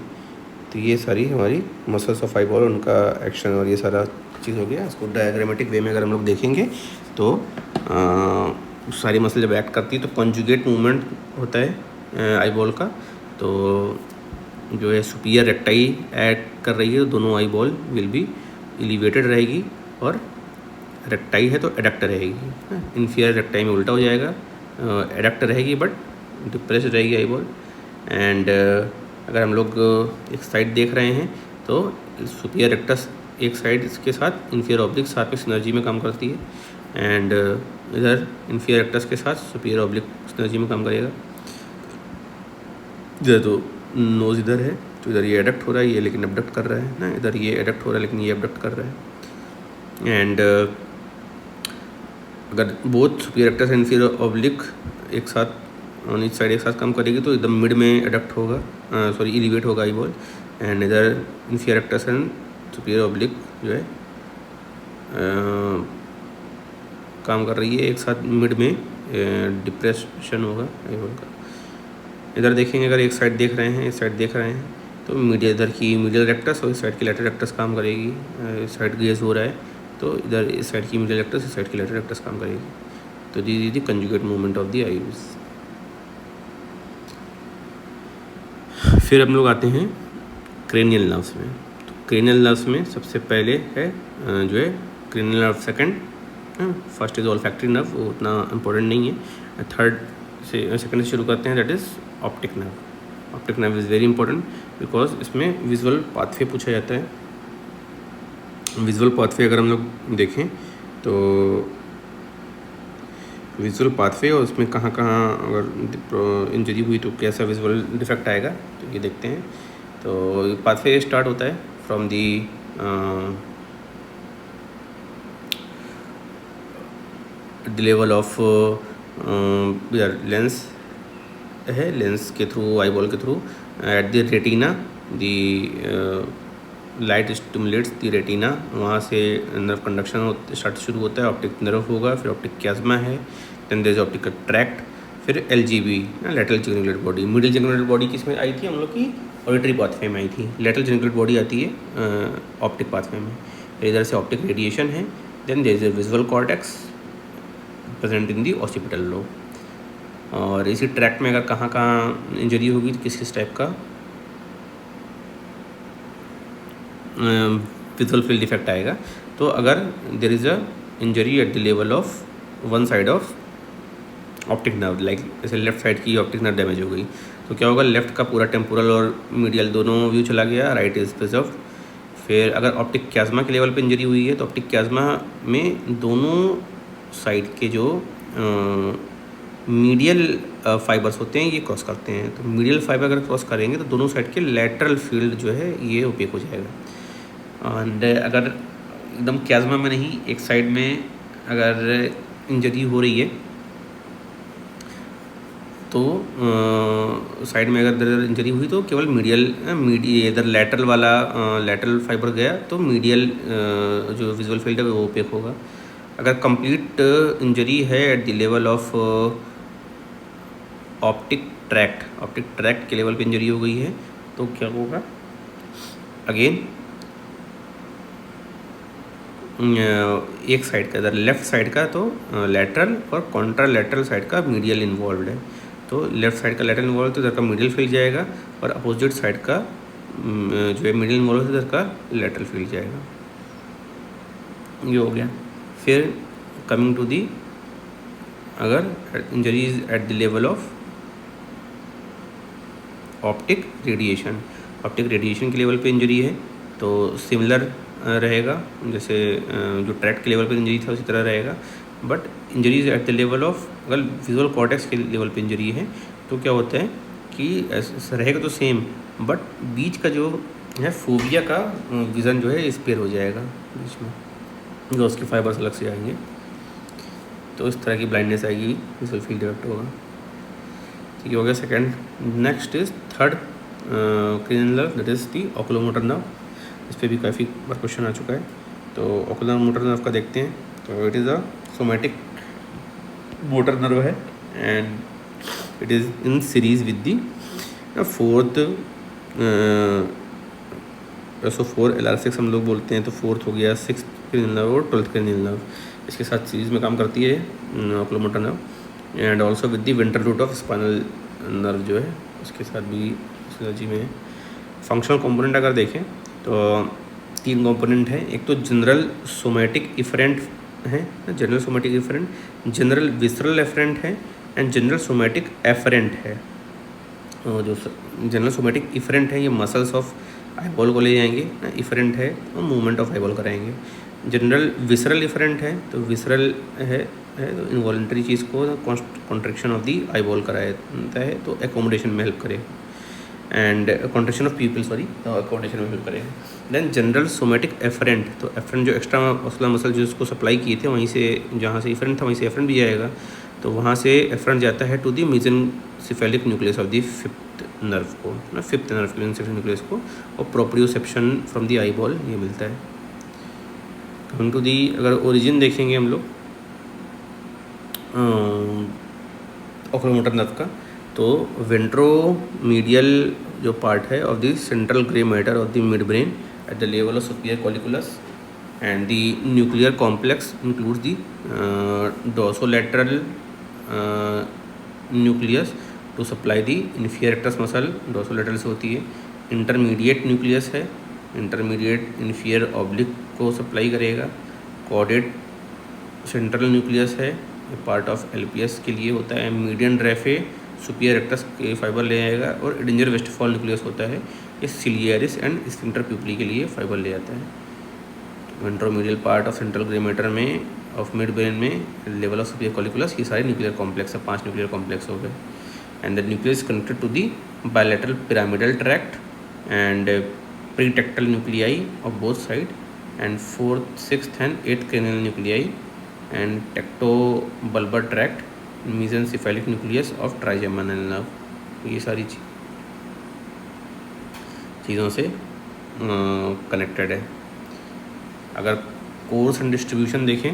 तो ये सारी हमारी मसल्स ऑफ आई बॉल, उनका एक्शन और ये सारा चीज़ हो गया। इसको डायग्रामेटिक वे में अगर हम लोग देखेंगे तो सारी मसल जब एक्ट करती है तो कॉन्जुगेट मूवमेंट होता है आई बॉल का। तो जो है सुपीरियर रेक्टाई एक्ट कर रही है तो दोनों eye ball will be elevated रहेगी, और रेक्टाई है तो एडक्टर रहेगी। इन्फीरियर रेक्टाई में उल्टा हो जाएगा, एडक्टर रहेगी बट डिप्रेस रहेगी आई बॉल। एंड अगर हम लोग एक साइड देख रहे हैं तो सुपीरियर रेक्टस एक साइड के साथ इन्फीरियर ऑब्लिक साथ में सिनर्जी में काम करती है, एंड इधर इन्फीरियर रेक्टस के साथ सुपीरियर ऑब्लिक सिनर्जी में काम करेगा। इधर तो नोज़ इधर है तो इधर ये एडक्ट हो रहा है, ये लेकिन एबडक्ट कर रहा है ना, इधर ये एडक्ट हो रहा है लेकिन ये एबडक्ट कर रहा है। एंड अगर both superior rectus and inferior oblique एक साथ ऑन ईच साइड एक साथ काम करेगी तो एकदम मिड में एडक्ट होगा, सॉरी एलिवेट होगा आई बॉल। एंड इधर inferior rectus and superior oblique जो है काम कर रही है एक साथ, मिड में डिप्रेशन होगा आई बॉल का। इधर देखेंगे अगर एक साइड देख रहे हैं, इस साइड देख रहे हैं तो मीडियल इधर की मीडियल रेक्टस और इस साइड की लेटरल रेक्टस काम करेगी। इस साइड गेज हो रहा है तो इधर इस साइड की मीडियल रेक्टस, इस साइड की लेटरल रेक्टस काम करेगी। तो the the conjugate movement of the eyes. फिर हम लोग आते हैं क्रेनियल नर्व्स में। तो क्रेनियल नर्व्स में सबसे पहले है जो है cranial nerve second, first is olfactory nerve, वो उतना इम्पोर्टेंट नहीं है। थर्ड से सेकंड से शुरू करते हैं, that is optic nerve. Optic nerve is very important because इसमें विजुअल पाथवे पूछा जाता है। विजुअल पाथवे अगर हम लोग देखें तो विजुअल पाथवे और उसमें कहाँ कहाँ अगर इंजरी हुई तो कैसा विजुअल डिफेक्ट आएगा तो ये देखते हैं। तो पाथवे स्टार्ट होता है from the level of lens है, लेंस के थ्रू आई बॉल के through at the retina the light stimulates the retina, वहाँ से नर्व कंडक्शन स्टार्ट शुरू होता है। ऑप्टिक नर्व होगा, फिर ऑप्टिक क्याज्मा है, then there is optic tract, फिर LGB lateral geniculate body. Middle geniculate body किस में आई थी हम लोग की, ऑडिटरी पाथवे में आई थी। लेटरल जेनिकुलेट बॉडी आती है ऑप्टिक पाथवे में। फिर इधर से ऑप्टिक रेडिएशन है, then there is a visual cortex present in the occipital lobe. और इसी ट्रैक में अगर कहाँ कहाँ इंजरी होगी तो किस किस टाइप का विजुअल फील्ड इफेक्ट आएगा। तो अगर there is a injury at the level of one side of optic nerve, like जैसे लेफ्ट साइड की ऑप्टिक नर्व डैमेज हो गई तो क्या होगा, लेफ्ट का पूरा टेम्पोरल और मीडियल दोनों व्यू चला गया, राइट इज प्रिजर्व्ड। फिर अगर ऑप्टिक क्याज्मा के लेवल पे इंजरी हुई है तो ऑप्टिक क्याज्मा में दोनों साइड के जो मीडियल फाइबर्स होते हैं ये क्रॉस करते हैं। तो मीडियल फाइबर अगर क्रॉस करेंगे तो दोनों साइड के लेटरल फील्ड जो है ये ओपेक हो जाएगा। एंड अगर एकदम क्याज्मा में नहीं, एक साइड में अगर इंजरी हो रही है तो साइड में अगर इंजरी हुई तो केवल मीडियल इधर लेटरल वाला लेटरल फाइबर गया तो मीडियल जो विजुअल फील्ड है वो ओपेक होगा। अगर कंप्लीट इंजरी है at the level of optic tract के लेवल पे इंजरी हो गई है तो क्या होगा, अगेन एक साइड का इधर लेफ्ट साइड का तो लेटरल और कॉन्ट्रा लेटरल साइड का मीडियल इन्वॉल्व है। तो लेफ्ट साइड का लेटरल इन्वॉल्व तो इधर का मीडियल फील्ड जाएगा, और अपोजिट साइड का जो है मीडियल इन्वॉल्व है इधर का लेटरल फील्ड जाएगा। ये हो गया। फिर कमिंग टू दी अगर injury is at the level of optic radiation के लेवल पे इंजरी है तो सिमिलर रहेगा, जैसे जो ट्रैक्ट के लेवल पे इंजरी था उसी तरह रहेगा। But injuries eight the level of अगर विजुअल कॉर्टेक्स के लेवल पे इंजरी है तो क्या होता है कि रहेगा तो सेम, बट बीच का जो है फोबिया का विज़न जो है स्पेयर हो जाएगा बीच में, जो उसके फाइबर्स अलग से आएंगे तो इस तरह की ब्लाइंडनेस आएगी, विजुअल फील्ड डिफेक्ट होगा। ठीक हो गया second. Next is third cranial nerve, that is the oculomotor nerve. इस पर भी काफ़ी बार क्वेश्चन आ चुका है। तो ओकुलोमोटर नर्व का देखते हैं। तो it is a somatic motor nerve है and it is in series with the fourth SO4 LR6 हम लोग बोलते हैं, तो फोर्थ हो गया, सिक्स क्रेनियल नर्व और 12th क्रेनियल नर्व, इसके साथ सीरीज में काम करती है oculomotor nerve. And also with the ventral root of spinal nerve जो है उसके साथ भी सिनर्जी में है। फंक्शनल कंपोनेंट अगर देखें तो 3 कंपोनेंट हैं। एक तो जनरल सोमैटिक इफरेंट है, general somatic efferent, general visceral afferent है एंड जनरल सोमैटिक एफरेंट है। जो जनरल सोमैटिक इफरेंट है ये मसल्स ऑफ आईबॉल को ले जाएंगे, इफरेंट है और मूवमेंट ऑफ आईबॉल कराएंगे। जनरल विसरल इफरेंट है, तो विसरल है तो इनवॉलेंट्री चीज़ को कॉन्ट्रैक्शन ऑफ दी आईबॉल कराता है, तो एकोमोडेशन में हेल्प करेगा, एंड कॉन्ट्रैक्शन ऑफ पीपल तो अकोमोडेशन में हेल्प करेगा। देन जनरल सोमैटिक एफरेंट, तो एफरेंट जो एक्स्ट्रा मस्कुलर मसल जो उसको सप्लाई किए थे वहीं से, जहाँ से इफरेंट था वहीं से एफरेंट भी जाएगा, तो वहाँ से एफरेंट जाता है to the mesencephalic nucleus of the fifth nerve को, ना फिफ्थ नर्व के मेसेनसेफेलिक न्यूक्लियस को, और proprioception from the eyeball ये मिलता है। कमिंग टू दी, अगर ओरिजिन देखेंगे हम लोग ओकुलोमोटर नर्व का, तो वेंट्रोमीडियल जो पार्ट है of the central grey matter of the mid brain at the level of superior colliculus, and the nuclear complex includes the dorsolateral nucleus to supply the inferior rectus muscle, dorsolateral से होती है। Intermediate nucleus है, intermediate inferior oblique को supply करेगा। Caudate central nucleus है, part of LPS के लिए होता है। मीडियन रेफे सुपीरियर रेक्टस के फाइबर ले आएगा, और एडिंजर वेस्टफॉल न्यूक्लियस होता है, ये सिलियरिस एंड स्फिंक्टर प्यूपली के लिए फाइबर ले आता है। Ventromedial part of central grey matter में ऑफ मिड ब्रेन में लेवल ऑफ सुपीरियर कॉलिकुलस, ये सारे न्यूक्लियर कॉम्प्लेक्स है, 5 न्यूक्लियर कॉम्प्लेक्स हो गए। And the nucleus connected to the bilateral pyramidal tract and pretectal nuclei of both side, and 4th, 6th and 8th cranial nuclei, and tectobulbar tract, mesencephalic nucleus of trigeminal nerve. ये सारी चीज़ों से connected है। अगर course and distribution देखें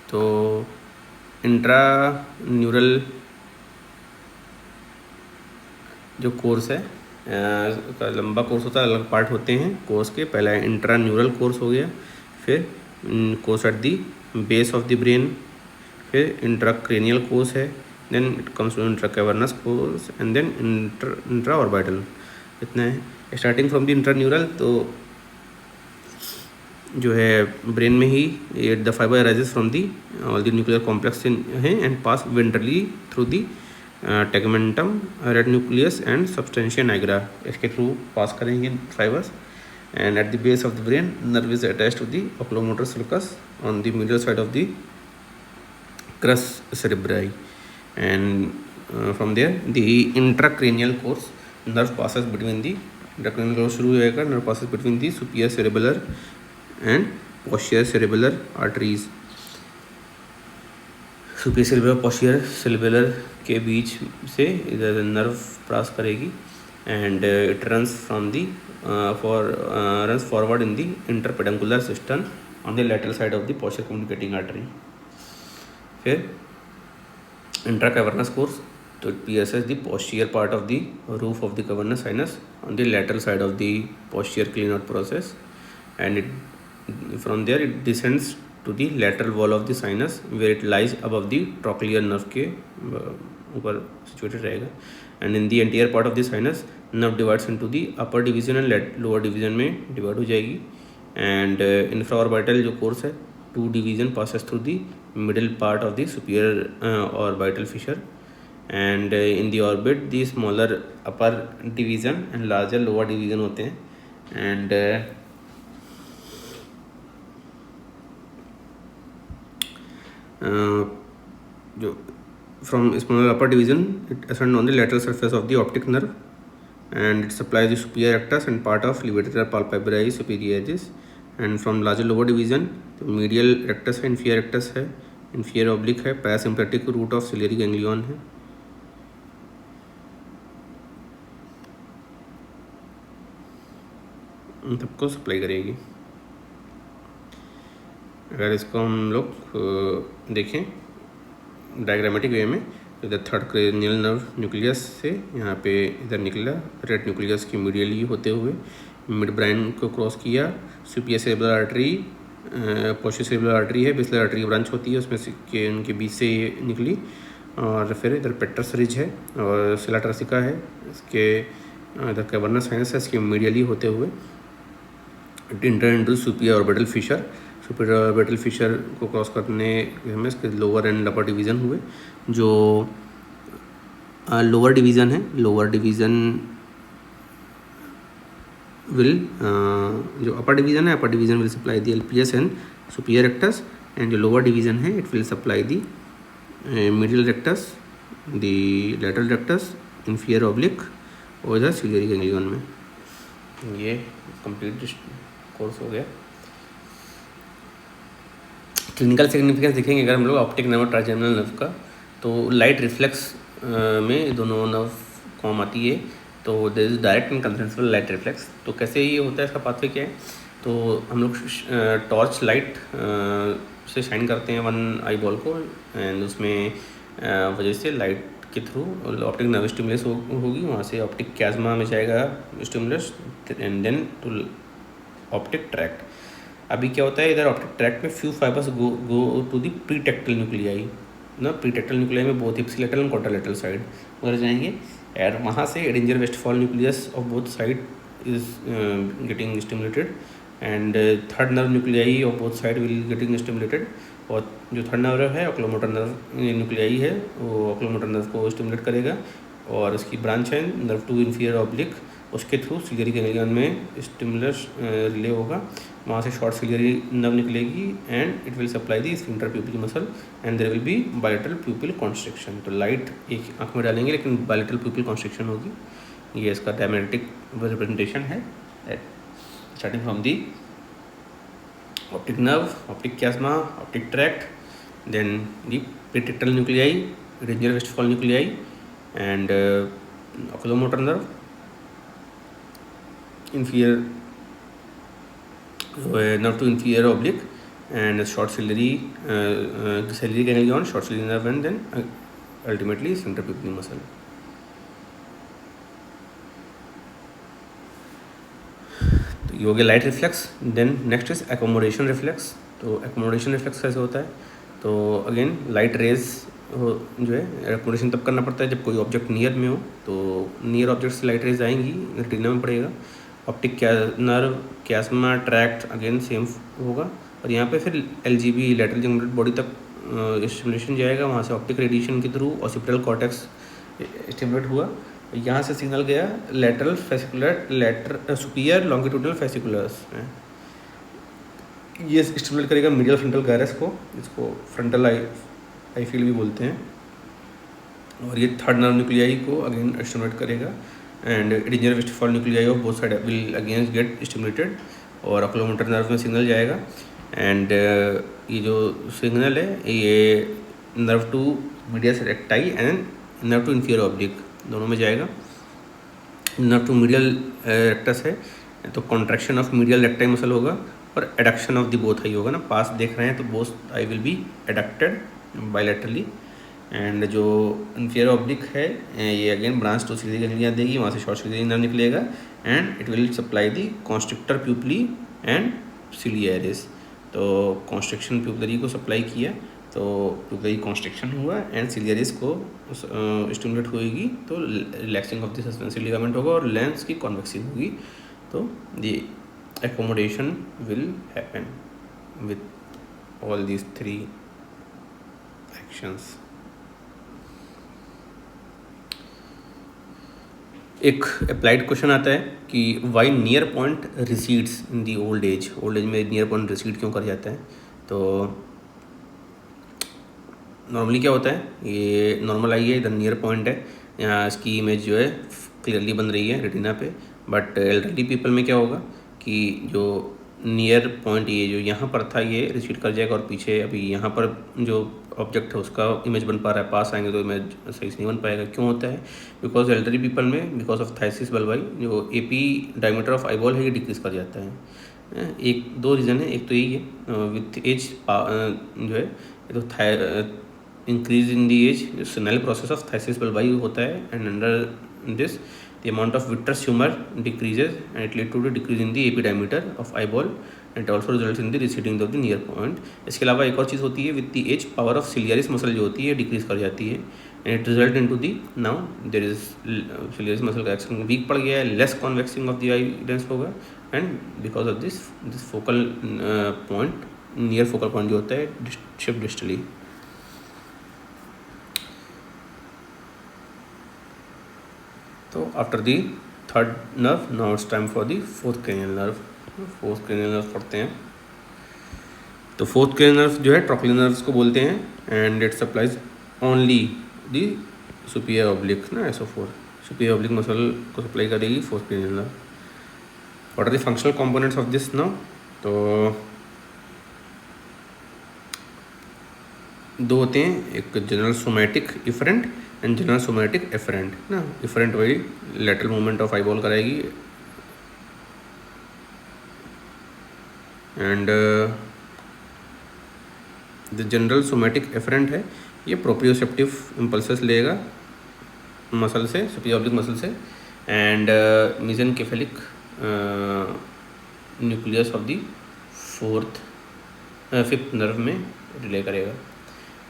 तो intra neural जो course है उसका लंबा कोर्स होता है, अलग पार्ट होते हैं कोर्स के। पहला इंट्रा न्यूरल कोर्स हो गया, फिर course at the base of the brain, फिर इंट्राक्रेनियल कोर्स है, then it comes to intracavernous course, and then intraorbital. इतना है starting from the intraneural. तो जो है ब्रेन में ही the fibre arises from the all the nuclear complex हैं and pass ventrally through the tegmentum, red nucleus and substantia nigra, इसके थ्रू पास करेंगे fibres. And at the base of the brain nerve is attached to the oculomotor sulcus on the middle side of the crus cerebri, and from there the intracranial course nerve passes between the intracranial course शुरू होएगा, nerve passes between the superior cerebellar and posterior cerebellar arteries। Superior cerebellar posterior cerebellar के बीच से इधर nerve pass करेगी, and it runs from the runs forward in the interpeduncular system on the lateral side of the posterior communicating artery. फिर intracavernous course, तो it pierces the posterior part of the roof of the cavernous sinus on the lateral side of the posterior clean out process, and it from there it descends to the lateral wall of the sinus where it lies above the trochlear nerve के ऊपर situated रहेगा। and in the anterior part of the sinus nerve divides into the upper division and lower division में divide हो जाएगी। and infraorbital जो course है, 2 division passes through the middle part of the superior orbital fissure, and in the orbit the smaller upper division and larger lower division होते हैं। and जो from smaller upper division it ascends on the lateral surface of the optic nerve, and it supplies the superior rectus and part of levator palpebrae superior edges। and from larger lower division तो medial rectus है, inferior rectus है, inferior oblique है, parasympathetic root of ciliary ganglion है। उन सबको supply करेगी। अगर इसको हम लोग देखें डायग्रामेटिक वे में, इधर थर्ड क्रेनियल नर्व न्यूक्लियस से यहाँ पे इधर निकला, रेड न्यूक्लियस की मीडियली होते हुए मिड ब्रेन को क्रॉस किया, superior cerebral artery, posterior cerebral artery है, बेसिलर आर्टरी ब्रांच होती है, उसमें से के उनके बीच से ये निकली, और फिर इधर पेट्रस रिज है और सिला टर्सिका है, इसके इधर कैवर्नस साइनस है, इसके मीडियली होते हुए enter into superior orbital fissure, superior orbital fissure को क्रॉस करने में इसके लोअर एंड अपर डिवीज़न हुए। जो लोअर डिवीज़न है, लोअर डिवीज़न विल जो अपर डिवीज़न है, upper division will supply the LPS and superior rectus, and जो लोअर डिवीज़न है it will supply the middle rectus, the lateral rectus, inferior oblique और इधर ciliary ganglion में। ये complete course हो गया। क्लिनिकल सिग्निफिकेंस देखेंगे अगर हम लोग ऑप्टिक नर्व ट्राइजेमिनल नर्व का, तो लाइट रिफ्लेक्स में दोनों नर्व फॉर्म आती है, तो there is direct and consensual light reflex. तो कैसे ये होता है, इसका पाथवे क्या है, तो हम लोग टॉर्च लाइट से शाइन करते हैं वन आई बॉल को, एंड उसमें वजह से लाइट के थ्रू ऑप्टिक नर्व स्टिमुलस होगी, वहाँ से ऑप्टिक क्याज्मा में जाएगा stimulus, and then to optic tract. अभी क्या होता है, इधर ऑप्टिक ट्रैक्ट में few fibres go to the pretectal nuclei ना, प्रीटेक्टल न्यूक्लियाई में both ipsilateral and quadrilateral side उधर जाएंगे, और वहाँ से Edinger Westphal nucleus of both side is getting stimulated, and third nerve nuclei of both side will getting stimulated. और जो third nerve है ऑक्लोमोटर नर्व न्यूक्लियाई है, वो ऑक्लोमोटर नर्व को स्टिमुलेट करेगा, और उसकी ब्रांच है नर्व टू इंफीरियर ऑब्लिक, उसके थ्रू सिलियरी गैंग्लियन में स्टिमुलस रिले होगा, वहाँ से शॉर्ट सिलियरी नर्व निकलेगी, and it will supply the sphincter pupil muscle, and there will be bilateral pupil constriction. तो लाइट एक आँख में डालेंगे लेकिन बायलेटरल प्यूपिल कॉन्स्ट्रिक्शन होगी। ये इसका डायमेट्रिक रिप्रेजेंटेशन है, starting from the optic nerve, optic chiasma, optic tract, then the pretectal nuclei, Edinger Westphal nuclei, and oculomotor nerve, inferior nerve to inferior oblique, and short ciliary ciliary ganglion, short ciliary nerve, and then ultimately sphincter pupillary muscle. तो ये हो गया light reflex. Then next is accommodation reflex. तो accommodation reflex कैसे होता है, तो again light rays जो है एकोमोडेशन तब करना पड़ता है जब कोई ऑब्जेक्ट नियर में हो, तो नियर ऑब्जेक्ट से लाइट रेज आएंगी, रेटिना में पड़ेगा। Optic nerve, chiasma, tract again same होगा, और यहाँ पे फिर एलजीबी लैटरल जंगलेट बॉडी तक स्टिमुलेशन जाएगा, वहाँ से ऑप्टिक रेडिएशन के थ्रू ऑसिपिटल कॉर्टेक्स स्टिमुलेट हुआ, यहाँ से सिग्नल गया lateral fasciculus superior longitudinal fasciculus, ये स्टिमुलेट करेगा मीडियल फ्रंटल गायरस को, जिसको फ्रंटल आई फील्ड भी बोलते हैं, और ये थर्ड नर्व न्यूक्लियाई को अगेन स्टिमुलेट करेगा, and Edinger Westphal nuclei of both side will again get stimulated, और ऑक्लोमोटर नर्व में सिग्नल जाएगा, एंड ये जो सिग्नल है ये nerve to medius recti and nerve to inferior oblique दोनों में जाएगा। नर्व टू मीडियल रेक्टस है तो contraction of medial recti muscle होगा, और adduction of the both eye होगा ना, पास देख रहे हैं तो both eye will be adducted bilaterally, and जो इंफीरियर ऑब्लिक है ये again branch to ciliary ganglia देगी, वहाँ से शॉर्ट सिलियरी नर्व निकलेगा, and it will supply the constrictor pupillae and ciliaris. तो कॉन्स्ट्रिक्शन प्यूपलरी को सप्लाई किया तो प्यूपलरी कॉन्स्ट्रिक्शन हुआ, एंड सिलियरिस को स्टिमुलेट होगी तो relaxing of the suspensive ligament होगा, और लेंस की कॉन्वेक्सिव होगी, तो the accommodation will happen with all these three actions. एक अप्लाइड क्वेश्चन आता है कि why near point recedes in the old age, old age में नियर पॉइंट रिसीड क्यों कर जाता है। तो नॉर्मली क्या होता है, ये नॉर्मल आई है, इधर नियर पॉइंट है, यहाँ इसकी इमेज जो है क्लियरली बन रही है रेटिना पे, बट एल्डरली पीपल में क्या होगा कि जो नियर पॉइंट ये जो यहाँ पर था ये रिसीड कर जाएगा, और पीछे अभी यहाँ पर जो ऑब्जेक्ट है उसका इमेज बन पा रहा है, पास आएंगे तो इमेज सही से नहीं बन पाएगा। क्यों होता है, बिकॉज एल्डरली पीपल में बिकॉज ऑफ थाइसिस बल्बाई जो एपी डायमीटर ऑफ आईबॉल है ये डिक्रीज कर जाता है, एक दो रीज़न है, एक तो यही है विथ एज जो है तो increase in the age senile process of phthisis bulbi होता है, and under this the amount of vitreous humour decreases and it lead to the decrease in the AP diameter of eyeball and also results in the receding of the near point. इसके अलावा एक और चीज़ होती है, with the age power of ciliaris muscle जो होती है डिक्रीज कर जाती है, and it result in to the now there is ciliaris muscle का एक्शन वीक पड़ गया है, less convexing of the eye lens होगा, and because of this focal point near focal point जो होता है शिफ्ट डिस्टली। तो after the third nerve now it's time for the fourth cranial nerve. Fourth cranial nerve पढ़ते हैं। तो fourth cranial nerve जो है ट्रॉक्लियर नर्व्स को बोलते हैं, and it supplies only the superior oblique ना SO4 सुपीरियर ऑब्लिक मसल को सप्लाई करेगी fourth cranial nerve. What are the functional components of this now? तो दो होते हैं, एक general somatic efferent and general somatic afferent ना। इफरेंट वही लेटरल मूवमेंट ऑफ आईबॉल कराएगी, and the general somatic afferent है ये प्रोप्रियोसेप्टिव इम्पल्सेस लेगा मसल से, सुपीरियर ऑब्लिक मसल से, and mesencephalic nucleus of the fifth nerve में रिले करेगा।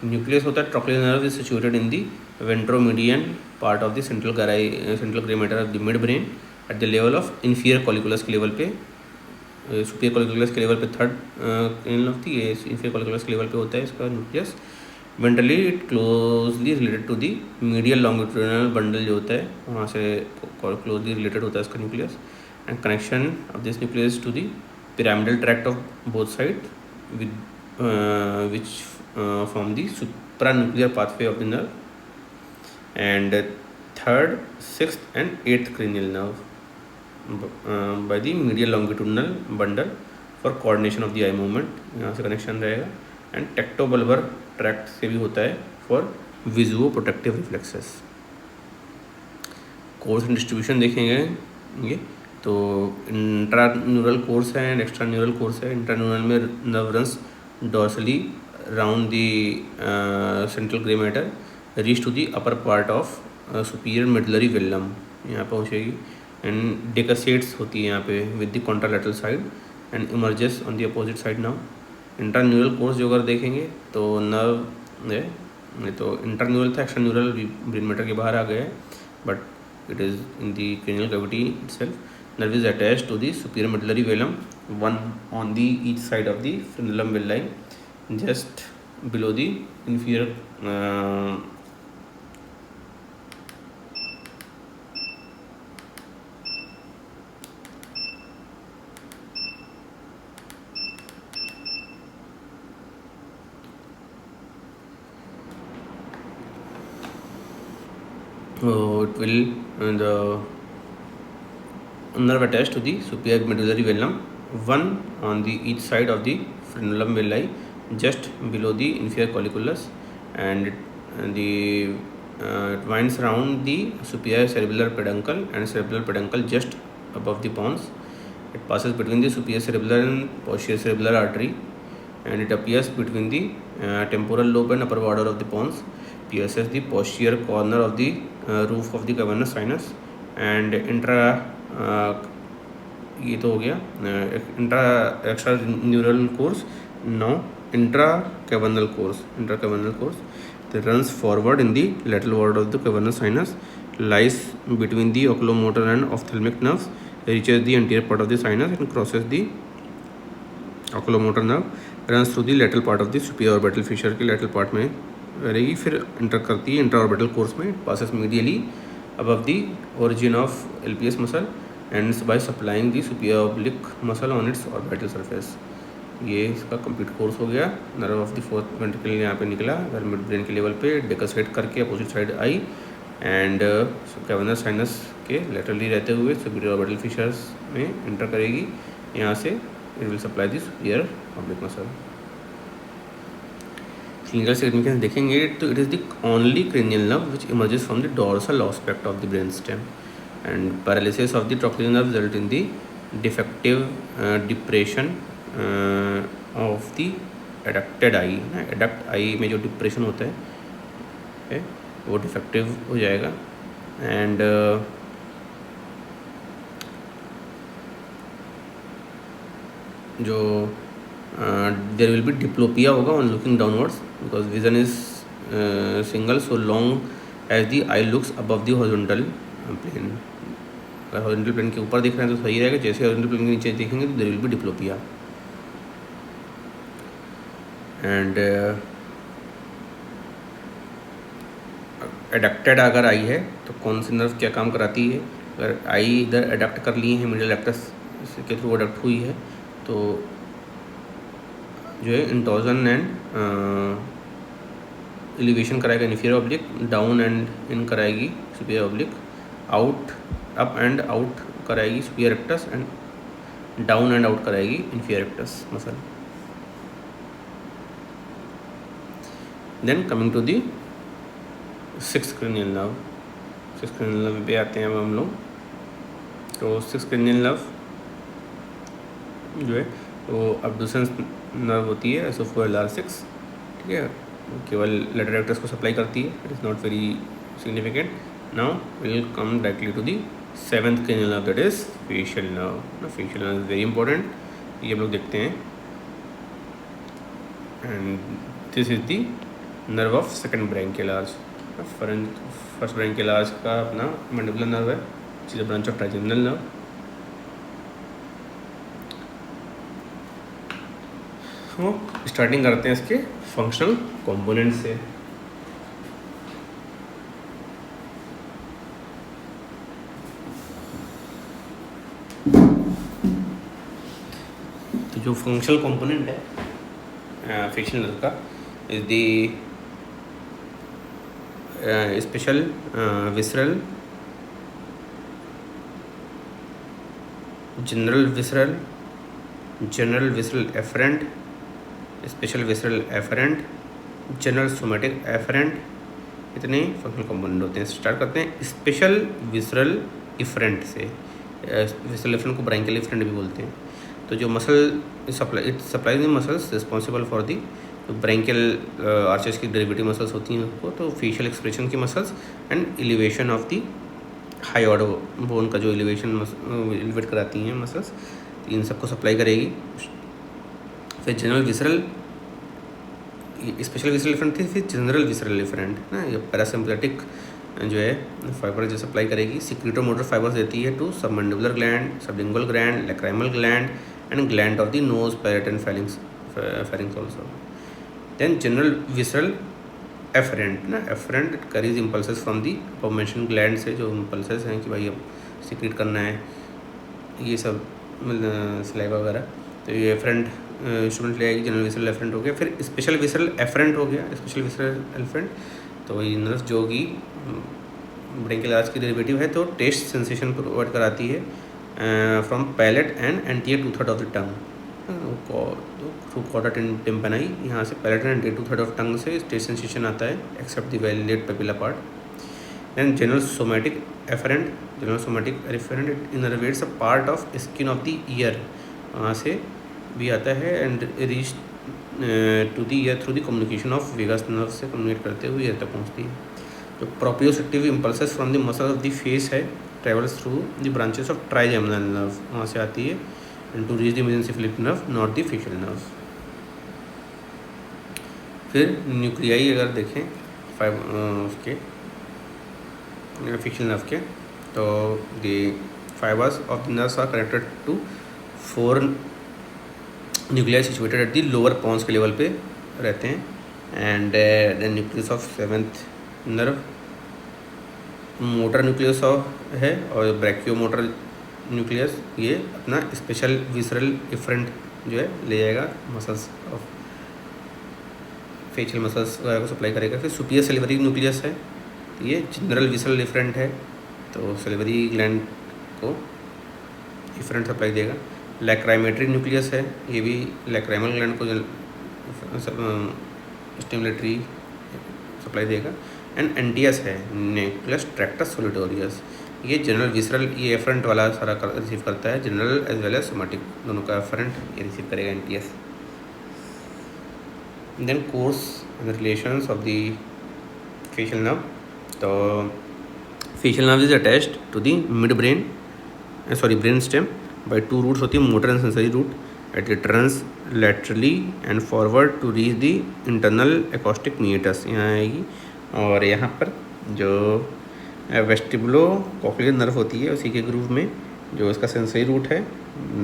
न्यूक्लियस होता है trochlear nerve is situated in the ventromedian part of the central grey matter of the mid brain at the level of inferior colliculus के level पे, superior colliculus के level पे third cranial nerve थी, ये inferior colliculus के level पे होता है इसका nucleus. Ventrally it closely related to the medial longitudinal bundle जो होता है वहाँ से क्लोजली रिलेटेड होता है इसका nucleus, and connection of this nucleus to the pyramidal tract of both side with which from the supranuclear pathway of the nerve, and third, sixth and eighth cranial nerve by the medial longitudinal bundle for coordination of the eye movement, यहाँ से connection रहेगा, and tectobulbar tract से भी होता है for visuo protective reflexes. Course and distribution देखेंगे ये तो इंट्रा न्यूरल कोर्स है एंड एक्स्ट्रा न्यूरल कोर्स है। इंट्रा न्यूरल में nerve runs dorsally round the central gray matter reach to the upper part of superior medullary velum, यहाँ पहुँचेगी, and डेकासेट्स होती है यहाँ पे with the contralateral side and emerges on the opposite side. Now interneural course जो अगर देखेंगे तो नर्व है तो इंटरन्यूरल था, एक्स्ट्रा न्यूरल ब्रेन मैटर के बाहर आ गया है, but it is in the cranial cavity itself. Nerve is attached to the superior medullary velum, one on the each side of the frenulum veli, just below the inferior it will the nerve attached to the superior medullary velum, one on the each side of the frenulum velli just below the inferior colliculus, and it winds around the superior cerebellar peduncle and cerebellar peduncle just above the pons. It passes between the superior cerebellar and posterior cerebellar artery, and it appears between the temporal lobe and upper border of the pons, pierces the posterior corner of the roof of the cavernous sinus, and ये तो हो गया intra extra neural course. Now intracavernal course that runs forward in the lateral wall of the cavernous sinus, lies between the oculomotor and ophthalmic nerves, reaches the anterior part of the sinus and crosses the oculomotor nerve, runs through the lateral part of the superior orbital fissure के lateral part में रहेगी, फिर inter करती है इंट्राऑर्बिटल course में, passes medially above the origin of LPS muscle and by supplying the superior oblique muscle on its orbital surface। ये इसका complete course हो गया। Nerve of the fourth ventricle यहाँ पे निकला मिड ब्रेन के लेवल पे, डेकासेट करके opposite side eye, and cavernous sinus के लेटरली रहते हुए सुपीरियर ऑर्बिटल फिशर्स में इंटर करेगी। यहाँ से it will supply the superior oblique muscle. Clinical significance देखेंगे तो it is the only cranial nerve which emerges from the dorsal aspect of the brain stem, and paralysis of the trochlear nerve result in the defective depression of the adducted eye ना, adduct आई में जो depression होता है वो defective हो जाएगा। And जो there will be diplopia होगा on looking downwards because vision is single so long as the eye looks above the horizontal plane. अगर हॉरिजॉन्टल प्लेन के ऊपर देख रहे हैं तो सही रहेगा, जैसे हॉरिजॉन्टल प्लेन के नीचे देखेंगे तो देर will be diplopia. And adducted अगर आई है तो कौन सी नर्व क्या काम कराती है? अगर आई इधर एडक्ट कर लिए हैं, मिडिल एक्टस के थ्रू एडक्ट हुई है, तो जो है इंटोजन एंड एलिवेशन कराएगा inferior oblique, down and in कराएगी superior oblique, out up and out कराएगी superior rectus, and down and out कराएगी inferior rectus muscle. Then coming to the sixth cranial nerve. Sixth cranial nerve पे आते हैं अब हम लोग। तो सिक्स्थ क्रेनियल नर्व जो है वो अब्डक्शन नर्व होती है SO4LR6, ठीक है, केवल लेटर एक्टर्स को सप्लाई करती है, it is not very significant. Now will come directly to the seventh cranial nerve, that is facial nerve. Facial nerve is very important, ये हम लोग देखते हैं। And this is the nerve of second branchial arch. First branchial arch का अपना mandibular nerve है, it is a branch of trigeminal nerve. तो starting करते हैं इसके फंक्शनल कंपोनेंट से। तो जो फंक्शनल कंपोनेंट है फेशियल नर्व का is the special visceral, general visceral efferent, special visceral efferent, general somatic efferent, इतने फंक्शनल कंपोनेंट होते हैं। स्टार्ट करते हैं स्पेशल विसरल इफरेंट से। विसरल इफरेंट को ब्रैंकियल इफरेंट भी बोलते हैं। तो जो muscle supply the muscles responsible for the branchial arches की डेरिवेटिव मसल्स होती हैं उनको, तो फेशियल एक्सप्रेशन की muscles and elevation of the high order bone का जो एलिवेट कराती हैं मसल्स, इन सबको सप्लाई करेगी। फिर general visceral, special visceral efferent थी, फिर जनरल विसरल इफरेंट ना, ये पैरासिम्पैथेटिक जो है फाइबर जो सप्लाई करेगी, सिक्रेटो मोटर फाइबर्स देती है to submandibular gland, sublingual gland, lacrimal gland and gland of the nose, palate and pharynx also. Then general visceral efferent ना, efferent it carries impulses from the mention gland से, जो impulses हैं कि भाई अब secrete करना है ये सब सलाइवा वगैरह, तो ये एफरेंट इंस्ट्रूमेंट ले आएगी। जनरल विसरल एफरेंट हो गया। फिर स्पेशल विसरल एफरेंट हो गया, स्पेशल विसरल एफरेंट, तो ये नर्व जो कि ब्रैंकियल आर्च की डेरिवेटिव है, तो टेस्ट सेंसेशन प्रोवाइड कराती है from palate and anterior 2/3 of the tongue, through chorda tympani, यहाँ से palate and anterior 2/3 of tongue से टेस्ट सेंसेशन आता है except the vallate papilla part. Then general somatic afferent, general somatic afferent it innervates a part of skin of the ear, वहाँ से भी आता है and reach to the ear through the communication of vagus nerve से communicate करते हुए year तक पहुँचती है। तो proprioceptive impulses from the muscle of the face है, travels through the branches of trigeminal nerve, वहाँ से आती है and to reach the mesencephalic nerve, not the facial nerve. फिर न्यूक्लियाई अगर देखें उसके फेशियल नर्व के, तो the fibres of the nerves are connected to 4 nuclei situated at the lower pons के लेवल पे रहते हैं। And the nucleus of seventh nerve motor nucleus है, और ब्रैकियो मोटर न्यूक्लियस ये अपना स्पेशल विसरल इफरेंट जो है ले जाएगा मसल्स ऑफ फेशियल मसल्स वगैरह को सप्लाई करेगा। फिर सुपीरियर सैलिवरी न्यूक्लियस है, ये जनरल विसरल इफरेंट है, तो सैलिवरी ग्लैंड को इफरेंट सप्लाई देगा। लैक्राइमेटरी न्यूक्लियस है, ये भी लैक्राइमल ग्लैंड को स्टिमुलेटरी सप्लाई देगा। एंड एंटियस है, न्यूक्लियस ट्रैक्टस सोलिटोरियस, ये जनरल विसरल, ये एफरेंट वाला सारा रिसीव करता है, general as well as somatic दोनों का एफरेंट ये रिसीव करेगा NTS. Then course and relations of the facial nerve. तो facial nerve is attached to the mid brain, sorry brain stem by two roots होती है, motor and sensory root. It runs laterally and forward to reach the internal acoustic meatus, यहाँ आएगी। और यहाँ पर जो वेस्टिबुलो cochlear nerve होती है उसी के ग्रूव में जो इसका सेंसरी रूट है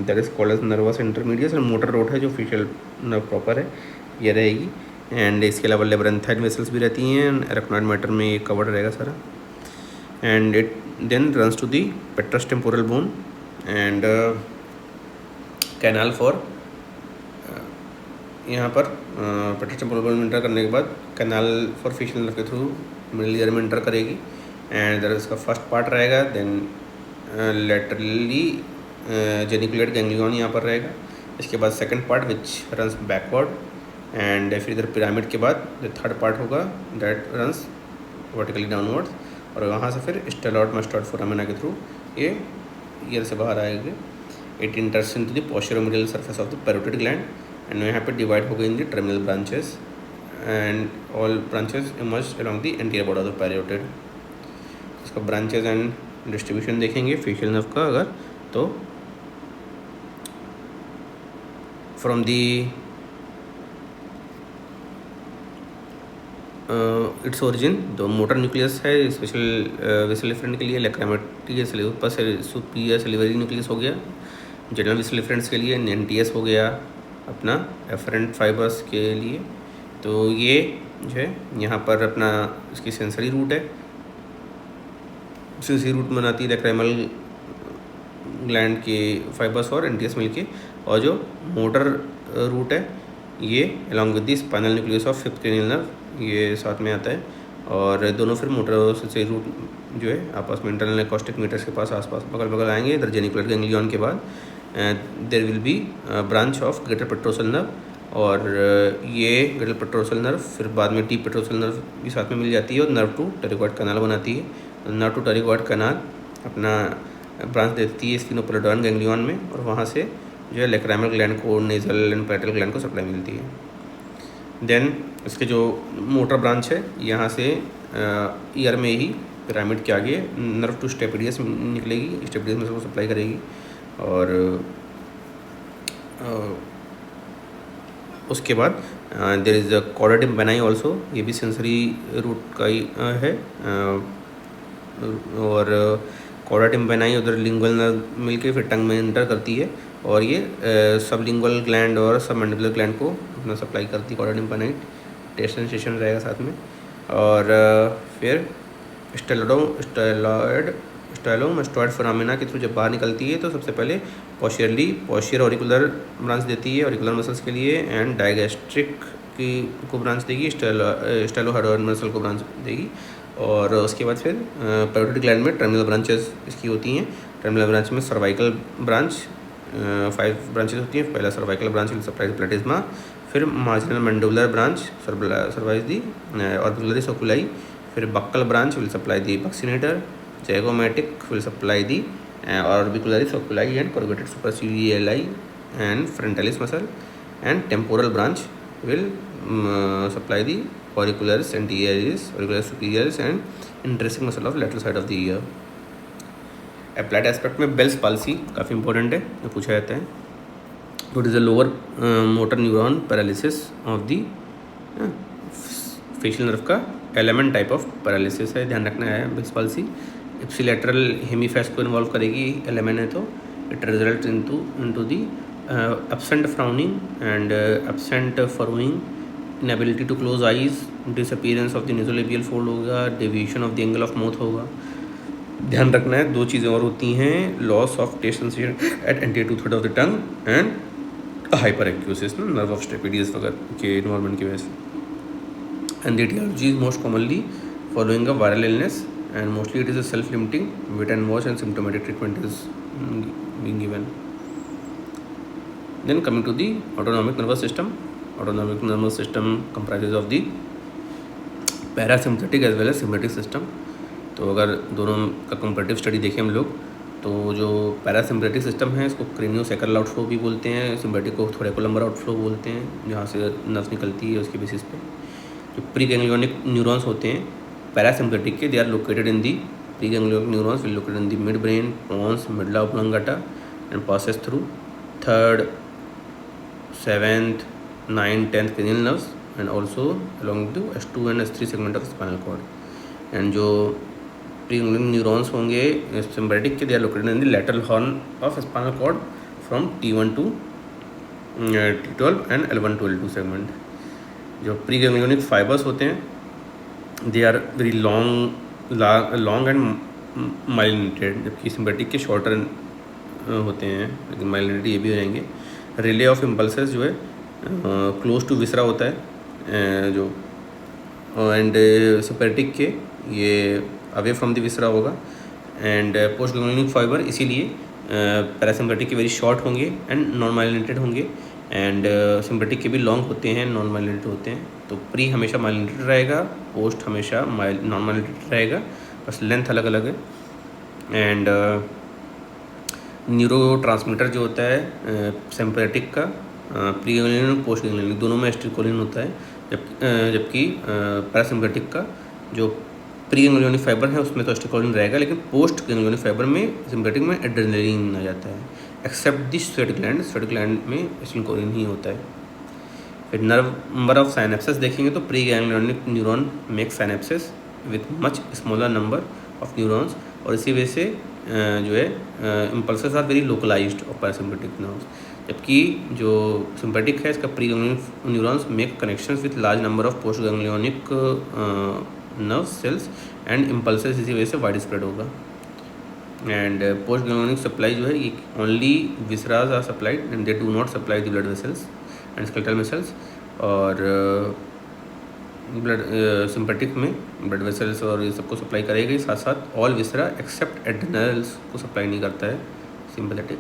that is called as nervus intermedius, और मोटर रूट है जो फेशियल नर्व प्रॉपर है ये रहेगी। एंड इसके अलावा लेबरेंथाइन वेसल्स भी रहती हैं, एरेक्नॉइड मैटर में ये कवर्ड रहेगा सारा। And it then runs to the petrous temporal bone and canal for, यहाँ पर पेट्रस टेम्पोरल बोन में इंटर करने के बाद कैनाल फॉर फेशियल नर्व के थ्रू मिडिल ईयर में इंटर करेगी। एंड दर इसका फर्स्ट पार्ट रहेगा, देन लेटरली जेनिकुलेट गैंग्लियन यहाँ पर रहेगा। इसके बाद second part which runs backward, and फिर इधर पिरामिड के बाद जो थर्ड पार्ट होगा दैट रन्स वर्टिकली डाउनवर्ड्स, और वहाँ से फिर स्टेलॉइड मास्टॉइड फोरामिना के थ्रू ये ईयर से बाहर आएंगे। It enters into the posteromedial surface of the parotid gland, and यहाँ पे डिवाइड हो गई in the terminal branches, and all branches emerge along the anterior border of the parotid. इसका ब्रांचेस एंड डिस्ट्रीब्यूशन देखेंगे facial nerve का अगर, तो from the its origin दो मोटर न्यूक्लियस है स्पेशल वेसल एफरेंट के लिए, लैक्रामेटियस ऊपर से सुपीरियर सलिवरी न्यूक्लियस हो गया, जनरल वेसल एफरेंट्स के लिए एनटीएस हो गया अपना एफरेंट फाइबर्स के लिए। तो ये जो है यहाँ पर अपना इसकी सेंसरी रूट है, सेंसरी रूट बनाती है लैक्राइमल ग्लैंड के फाइबर्स और एनटीएस मिलके, और जो मोटर रूट है ये along with the spinal nucleus of fifth cranial nerve ये साथ में आता है। और दोनों फिर मोटर सेंसरी रूट जो है आपस में इंटरनल एकॉस्टिक मीटर्स के पास आसपास बगल बगल आएंगे। इधर जेनिकुलेट गैंग्लियन के बाद there will be branch of greater petrosal nerve, और ये ग्रेटर पेट्रोसल नर्व फिर बाद में डीप पेट्रोसल नर्व भी साथ में मिल जाती है और नर्व टू टेरिगॉइड कैनाल बनाती है। नर्व टू टेरिगॉइड कैनाल अपना ब्रांच देती है स्फिनोपोलिडॉन गैंग्लियन में, और वहाँ से जो है लैक्राइमल ग्लैंड को, नेजल एंड पैरेटल ग्लैंड को सप्लाई मिलती है। देन इसके जो मोटर ब्रांच है यहाँ से ईयर में ही पिरामिड के आगे नर्व टू स्टेपिडियस निकलेगी, स्टेपिडियस में से वो सप्लाई करेगी। और उसके बाद there is a chorda tympani also, ये भी सेंसरी रूट का ही है। और कॉर्डा टिम्पैनी उधर लिंगुअल नर्व मिलके फिर टंग में इंटर करती है, और ये सबलिंगुअल ग्लैंड और सब मैंडिबुलर ग्लैंड को अपना सप्लाई करती है कॉर्डा टिम्पैनी। टेस्ट सेंसेशन रहेगा साथ में। और फिर स्टेलोमास्टॉइड फोरामिना के थ्रू जब बाहर निकलती है तो सबसे पहले पोस्टीरियर ऑरिकुलर ब्रांच देती है ऑरिकुलर मसल्स के लिए, एंड डायगैस्ट्रिक की को ब्रांच देगी, स्टेलोहाइडोइड मसल को ब्रांच देगी। और उसके बाद फिर पैरोटिड ग्लैंड में टर्मिनल ब्रांचेस इसकी होती हैं। टर्मिनल ब्रांच में सर्वाइकल ब्रांच 5 ब्रांचेस होती हैं। पहला cervical branch will supply platysma, फिर marginal mandibular branch supplies the orbicularis oculi, फिर buccal branch will supply the buccinator, zygomatic will supply the orbicularis oculi and corrugator supercilii and frontalis muscle, and temporal branch will supply the auricularis anterioris, auricularis superiorus and intrinsic muscle of lateral side of the ear. Applied aspect में Bell's palsy काफ़ी important है, जो पूछा जाता है। तो it is a lower motor neuron paralysis of the facial nerve का element type of paralysis है, ध्यान रखना है। बेल्स पाल्सी इप्सिलेटरल हेमीफेस को इन्वॉल्व करेगी एलिमेंट है, तो it result into the absent frowning and absent furrowing, inability to close eyes, disappearance of the nasolabial fold होगा, deviation of the angle of mouth होगा। ध्यान रखना है 2 चीज़ें और होती हैं, loss of taste sensation at anterior 2/3 of the tongue and hyperacusis nerve of stapedius वगैरह के इन्वॉल्वमेंट की वजह से। And the etiology is most commonly following a viral illness, and mostly it is a self-limiting wait and watch and symptomatic treatment is being given. Then coming to the autonomic nervous system. Autonomic nervous system comprises of the parasympathetic as well as sympathetic system. तो अगर दोनों का comparative study देखें हम लोग, तो जो parasympathetic system है इसको क्रेनियोसैक्रल आउटफ्लो भी बोलते हैं, सिम्पैथेटिक को थोरैकोलम्बर आउटफ्लो बोलते हैं, जहाँ से नर्व्स निकलती है उसके बेसिस पे। जो प्री गैंग्लियोनिक न्यूरॉन्स होते हैं पैरासिम्पैथेटिक के, they are located in the pre ganglionic neurons will located in the mid brain, pons, medulla oblongata and passes through 3rd, 7th, 9th, 10th cranial nerves and also along the S2 and S3 segment of spinal cord. And जो प्रीगैंग्लियन neurons होंगे sympathetic के, they are located in the lateral horn of spinal cord from T1 to T12 and L1 to L2 segment. जो preganglionic fibres होते हैं they are very long and myelinated, जबकि sympathetic के shorter होते हैं लेकिन माइलिनेटेड ये भी हो जाएंगे। रिले ऑफ इम्पल्सेस जो है क्लोज टू विसरा होता है जो, एंड सिम्पैथेटिक के ये अवे फ्रॉम द विसरा होगा। एंड पोस्ट गैंग्लियोनिक फाइबर इसीलिए पैरासिम्पैथेटिक के वेरी शॉर्ट होंगे एंड नॉन माइलिनेटेड होंगे, एंड सिम्पैथेटिक के भी लॉन्ग होते हैं, नॉन माइलिनेटेड होते हैं। तो प्री हमेशा माइलिनेटेड रहेगा, पोस्ट हमेशा नॉन माइलिनेटेड रहेगा, बस लेंथ अलग अलग है। एंड न्यूरो ट्रांसमीटर जो होता है सिम्पैथेटिक का प्री गैंग्लियन और पोस्ट गैंग्लियन दोनों में एसिटिलकोलिन होता है, जबकि पैरासिम्पैथेटिक का जो प्री गैंग्लियोनिक फाइबर है उसमें तो एसिटिलकोलिन रहेगा, लेकिन पोस्ट गैंग्लियोनिक फाइबर में सिम्पैथेटिक में एड्रेनलिन आ जाता है, एक्सेप्ट दी स्वेट ग्लैंड में एसिटिलकोलिन ही होता है। फिर नंबर ऑफ साइनेप्सेस देखेंगे तो pre ganglionic neuron make synapses with much smaller number of neurons, और इसी वजह से जो है impulses are very localised of parasympathetic nerves, जबकि जो सिम्पैथेटिक है इसका pre ganglionic neurons make connections with large number of post ganglionic nerve cells and impulses इसी वजह से वाइड स्प्रेड होगा। एंड पोस्ट गैंग्लियोनिक सप्लाई जो है ये only viscera are supplied and they do not supply the blood vessels and skeletal muscles, और blood sympathetic में blood vessels और ये सबको सप्लाई करेगा ही, साथ साथ ऑल विसरा एक्सेप्ट एड्रेनल्स को सप्लाई नहीं करता है सिम्पैथेटिक।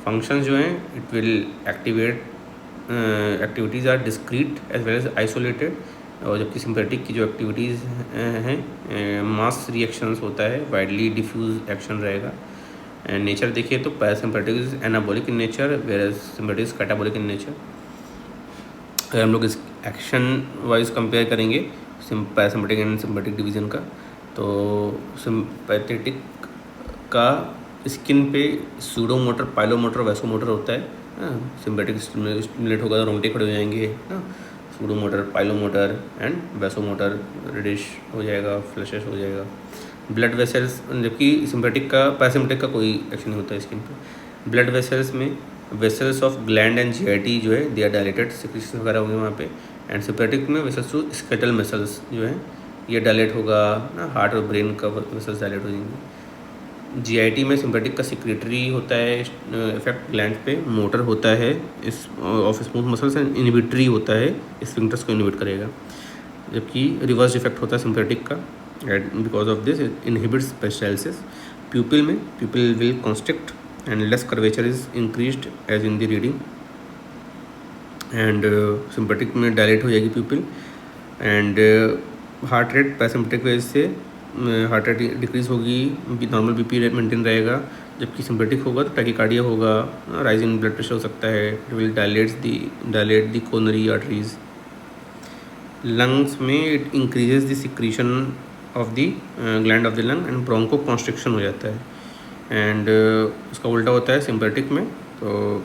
फंक्शंस जो हैं it will activate activities are discrete as well as isolated, और जबकि सिम्पैथेटिक की जो एक्टिविटीज़ हैं मास रिएक्शंस होता है, वाइडली डिफ्यूज एक्शन रहेगा। एंड नेचर देखिए तो parasympathetic is anabolic in nature whereas sympathetic is catabolic in nature. अगर हम लोग इस एक्शन वाइज कंपेयर करेंगे पैरासिम्पैथेटिक एंड सिम्पैथेटिक डिवीज़न का, तो सिम्पैथेटिक का स्किन पे सूडोमोटर, पाइलोमोटर, वैसोमोटर होता है। सिम्पैथेटिक स्टिमुलेट होगा तो रोंगटे खड़े हो जाएंगे, sudomotor, pilomotor and vasomotor reddish हो जाएगा, फ्लैशेस हो जाएगा। ब्लड वेसल्स, जबकि सिम्पैथेटिक का पैरासिम्पैथेटिक का कोई एक्शन नहीं होता है स्किन पे। ब्लड वेसल्स में vessels of gland and GIT जो है दे आर डायलेटेड, सिक्रीशन वगैरह होंगे वहाँ पे। एंड सिम्पैथेटिक में वेसल्स थ्रू स्केलेटल मसल्स जो है ये डायलेट होगा ना, हार्ट और ब्रेन का वेसल्स डायलेट हो जाएंगे। जीआईटी में सिम्पैथेटिक का सिक्रेटरी होता है इफेक्ट ग्लैंड पे, मोटर होता है इस of smooth muscles and inhibitory होता है स्फिंक्टर्स को इनहिबिट करेगा, जबकि रिवर्स इफेक्ट होता है सिम्पैथेटिक का and because of this inhibits peristalsis. Pupil में pupil will constrict and less curvature is increased as in the reading, and sympathetic में dilate हो जाएगी pupil, and heart rate parasympathetic वजह से हार्ट रेट डिक्रीज होगी, normal BP rate maintain रहेगा, जबकि sympathetic होगा तो टैकीकार्डिया होगा, राइज इन ब्लड प्रेशर हो सकता है, it will dilate the coronary arteries. Lungs में it increases the secretion of the gland of the lung and bronchoconstriction हो जाता है। एंड उसका उल्टा होता है सिम्पैथेटिक में, तो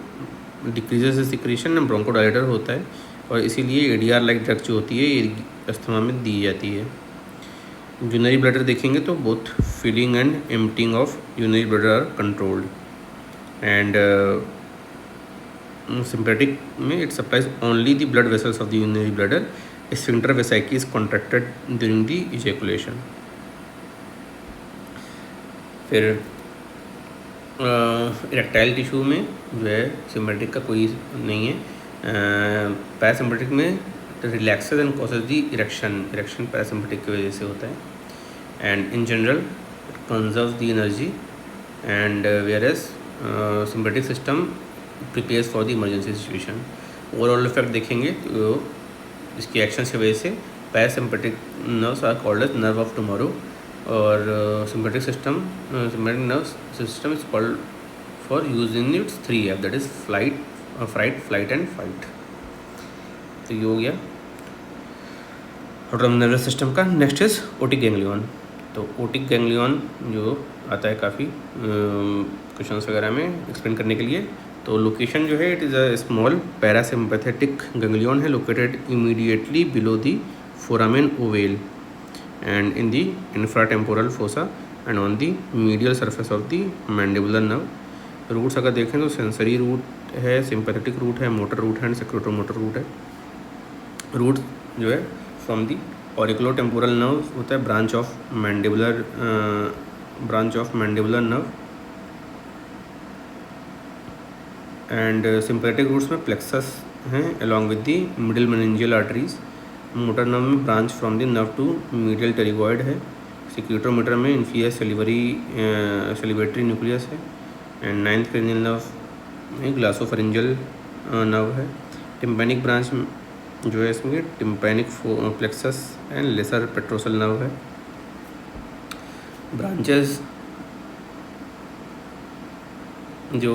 decreases the secretion and bronchodilator होता है, और इसीलिए एडीआर लाइक ड्रग जो होती है ये अस्थमा में दी जाती है। यूरिनरी ब्लडर देखेंगे तो both filling and emptying of urinary bladder are controlled, and sympathetic में it supplies only the blood vessels of the urinary bladder, sphincter vesicae is contracted during the ejaculation. फिर erectile tissue में जो है sympathetic का कोई नहीं है। Parasympathetic में relaxes and causes the erection parasympathetic की वजह से होता है, and in general it conserves the energy, and whereas sympathetic system prepares for the emergency situation. Overall effect देखेंगे तो इसकी एक्शन की वजह से parasympathetic nerves are called as nerve of tomorrow, और sympathetic sympathetic nerve system is called for use in its 3 F, that is flight and fight. तो ये हो गया ऑटोनॉमस नर्वस सिस्टम का। Next is otic ganglion. तो otic ganglion जो आता है काफ़ी क्वेश्चंस वगैरह में एक्सप्लेन करने के लिए। तो लोकेशन जो है, it is a small parasympathetic ganglion है located immediately below the foramen ovale and in the infratemporal fossa and on the medial surface of the mandibular nerve। Roots अगर देखें तो सेंसरी रूट है, सिंपैथेटिक रूट है, motor root है and secretomotor root है। Root जो है from the auriculotemporal nerve होता है, branch of mandibular nerve, and sympathetic roots में प्लेक्सस हैं along with the middle meningeal arteries. Motor nerve में branch from the nerve to medial pterygoid है। Secretomotor में इन्फीरियर सेलिवेटरी न्यूक्लियस है, and 9th cranial nerve में glossopharyngeal nerve है। Tympanic branch जो है इसमें tympanic plexus and lesser petrosal nerve है। ब्रांचेस जो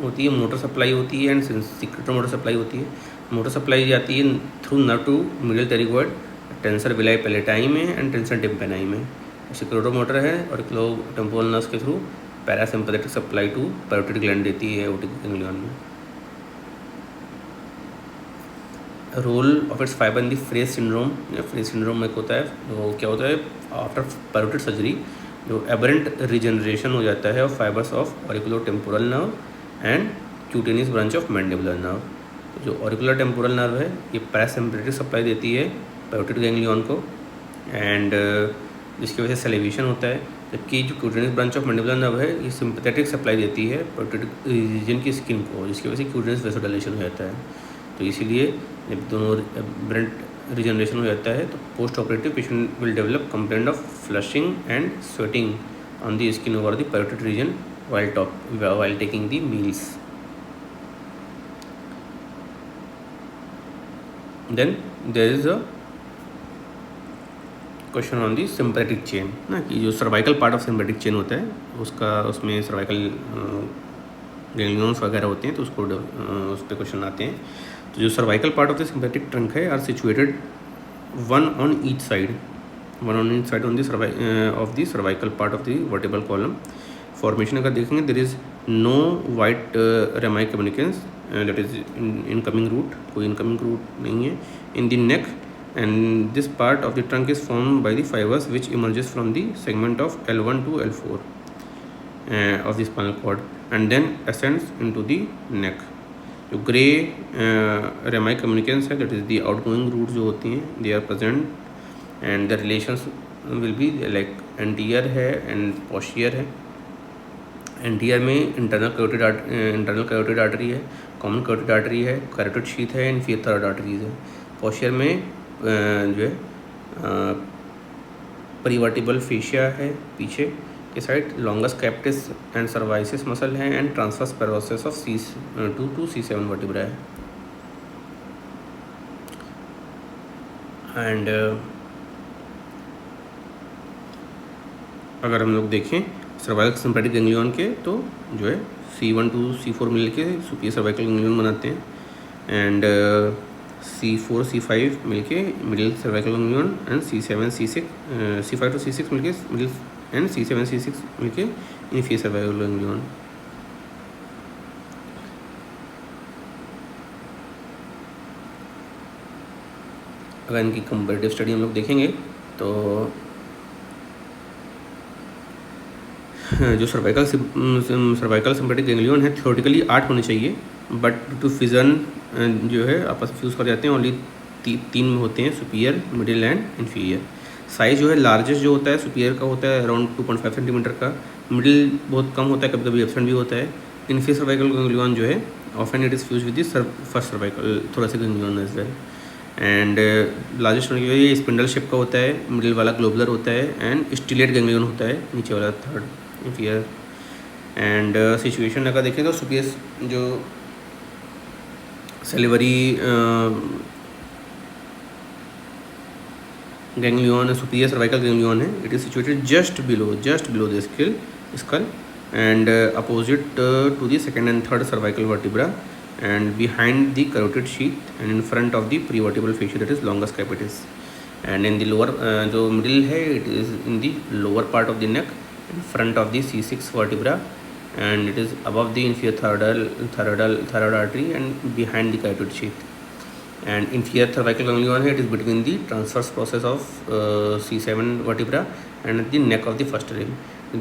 होती है मोटर सप्लाई होती है एंड सिक्यूटोमोटर सप्लाई होती है। मोटर सप्लाई जाती है through nerve to middle pterygoid, tensor veli palatini में एंड टेंसर टिम्पेनाई में। सिक्यूटोमोटर है और टेम्पोरल नर्व्स के through parasympathetic supply to parotid gland देती है ओटिक गैंग्लियन में। Role of its fibre in the Frey's syndrome. Frey's syndrome में होता है, तो क्या होता है आफ्टर पैरोटिड सर्जरी जो एबरेंट रिजनरेशन हो जाता है of fibres of auriculotemporal nerve and cutaneous branch of mandibular nerve. जो ऑरिकुलर टेम्पोरल नर्व है ये पैरासिम्पैथेटिक सप्लाई देती है पैरोटिड गैंग्लियन को, एंड जिसकी वजह से सेलिवेशन होता है, जबकि जो cutaneous branch of mandibular nerve है ये सिंपैथेटिक सप्लाई देती है पैरोटिड रीजन की स्किन को, जिसकी वजह से क्यूटेनियस वेसोडाइलेशन हो जाता है। तो इसीलिए जब दोनों एबरेंट रिजनरेशन हो जाता है तो post operative patient will develop complaint of flushing and sweating on the skin over the parotid region while taking the meals। Then there is a question on the sympathetic chain ना, कि जो cervical part of sympathetic chain होता है उसमें cervical ganglions वगैरह होते हैं, तो उस पर क्वेश्चन आते हैं। तो जो cervical part of the sympathetic trunk है are situated one on each side on the of the cervical part of the vertebral column. Formation अगर देखेंगे there is no white rami communicans, that is incoming root, कोई incoming root नहीं है in the neck, and this part of the trunk is form by the fibres which emerges from the segment of L1 to L4 of the spinal cord and then ascends into the neck. जो grey rami communicans है that is the outgoing root जो होती हैं they are present, and the relations will be like anterior है and posterior है। Anterior में internal carotid artery है, common carotid artery है, कैरोटिड शीथ है, इन्फीरियर थर्ड आर्टरीज है। पोस्टीरियर में जो है परिवर्टिबल फेशिया है पीछे के side, longus capitis and cervicis muscle है, and transverse पेरोसिस of C2 to C7 vertebra है। एंड अगर हम लोग देखें सर्वाइकल सिम्पैथेटिक गैंग्लियन के, तो जो है C1 to C4 मिल के सुपीरियर सर्वाइकल गैंग्लियन बनाते हैं, एंड C4 C5 मिल के middle cervical ganglion, and C5 to C6 मिल के मिडिल, एंड C7 C6 मिल के इन्फीरियर सर्वाइकल गैंग्लियन। अगर इनकी कंपैरेटिव स्टडी हम लोग देखेंगे तो जो सर्वाइकल सिम्पैथेटिक गैंग्लियन है थ्योरेटिकली 8 होने चाहिए, बट टू फिजन जो है आपस में फ्यूज़ कर जाते हैं, ओनली 3 में होते हैं, superior, middle and inferior. Size जो है लार्जेस्ट जो होता है सुपीरियर का होता है अराउंड 2.5 सेंटीमीटर का, मिडिल बहुत कम होता है, कभी कभी एब्सेंट भी होता है। इन्फीरियर सर्वाइकल गैंग्लियन जो है often it is fused with the first cervical thoracic ganglion as well, and largest होने की वजह ये स्पिंडल शेप का होता है, मिडिल वाला ग्लोबुलर होता है, एंड स्टिलेट गैंग्लियन होता है नीचे वाला थर्ड इन्फीरियर। एंड सिचुएशन अगर देखें तो सुपीरियर जो salivary ganglion, superior cervical ganglion है, it is situated just below the skull and opposite to the second and third cervical vertebra and behind the carotid sheath and in front of the prevertebral fascia, that is longus capitis. And in the lower जो middle है, it is in the lower part of the neck in front of the C6 vertebra and it is above the inferior thyroid artery and behind the carotid sheath. And inferior cervical ganglion है, it is between the transverse process of C7 vertebra and at the neck of the first rib,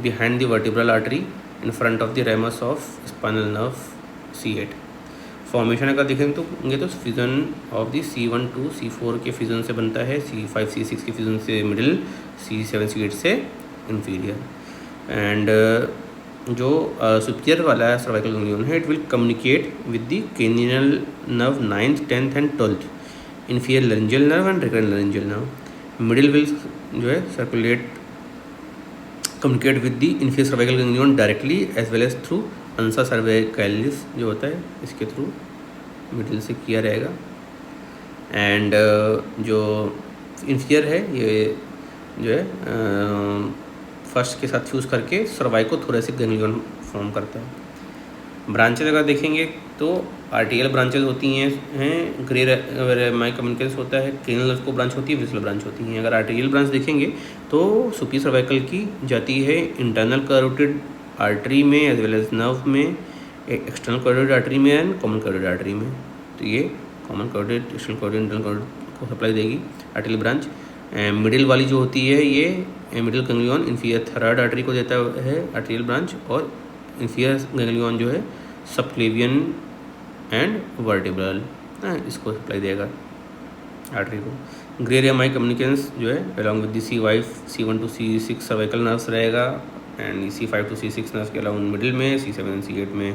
behind the vertebral artery, in front of the ramus of spinal nerve C8. Formation अगर देखेंगे तो fusion of the C1 to C4 के fusion से बनता है, C5 C6 के fusion से middle, C7 C8 से इंफीरियर. एंड जो सुपीरियर वाला सर्वाइकल गैंग्लियन है, it will communicate with the cranial nerve 9th 10th and 12th, inferior laryngeal nerve and recurrent laryngeal nerve. Middle will जो है circulate communicate with the inferior cervical ganglion directly as well as through ansa cervicalis जो होता है, इसके through middle से किया रहेगा. And जो इन्फीरियर है ये जो है फर्स्ट के साथ फ्यूज़ करके सर्वाइकोथोरेसिक गैंग्लियन फॉर्म करता है. ब्रांचेज अगर देखेंगे तो आर्टियल ब्रांचेज होती हैं ग्रे माई कम्युनिकेंस होता है, क्रेनियल को ब्रांच होती है, विसुअल ब्रांच होती हैं. अगर आर्टियल ब्रांच देखेंगे तो सुपीरियर सर्वाइकल की जाती है इंटरनल कैरोटिड आर्टरी में एज वेल एज नर्व में, एक्सटर्नल कैरोटिड आर्टरी में एंड कॉमन कैरोटिड आर्टरी में. तो ये common carotid, external carotid, internal carotid को सप्लाई देगी आर्टियल ब्रांच. मिडिल वाली जो होती है ये middle ganglion inferior thyroid artery को देता है आर्टियल ब्रांच, और इन्फीरियर गैंग्लियन जो है सबक्लेवियन एंड वर्टिब्रल इसको सप्लाई देगा आर्टरी को. ग्रे एरिया माई कम्युनिकेंस जो है along with the C1 to C6 cervical nerves रहेगा and C5 to C6 nerves के अलाउंड मिडिल में, C7 C8 में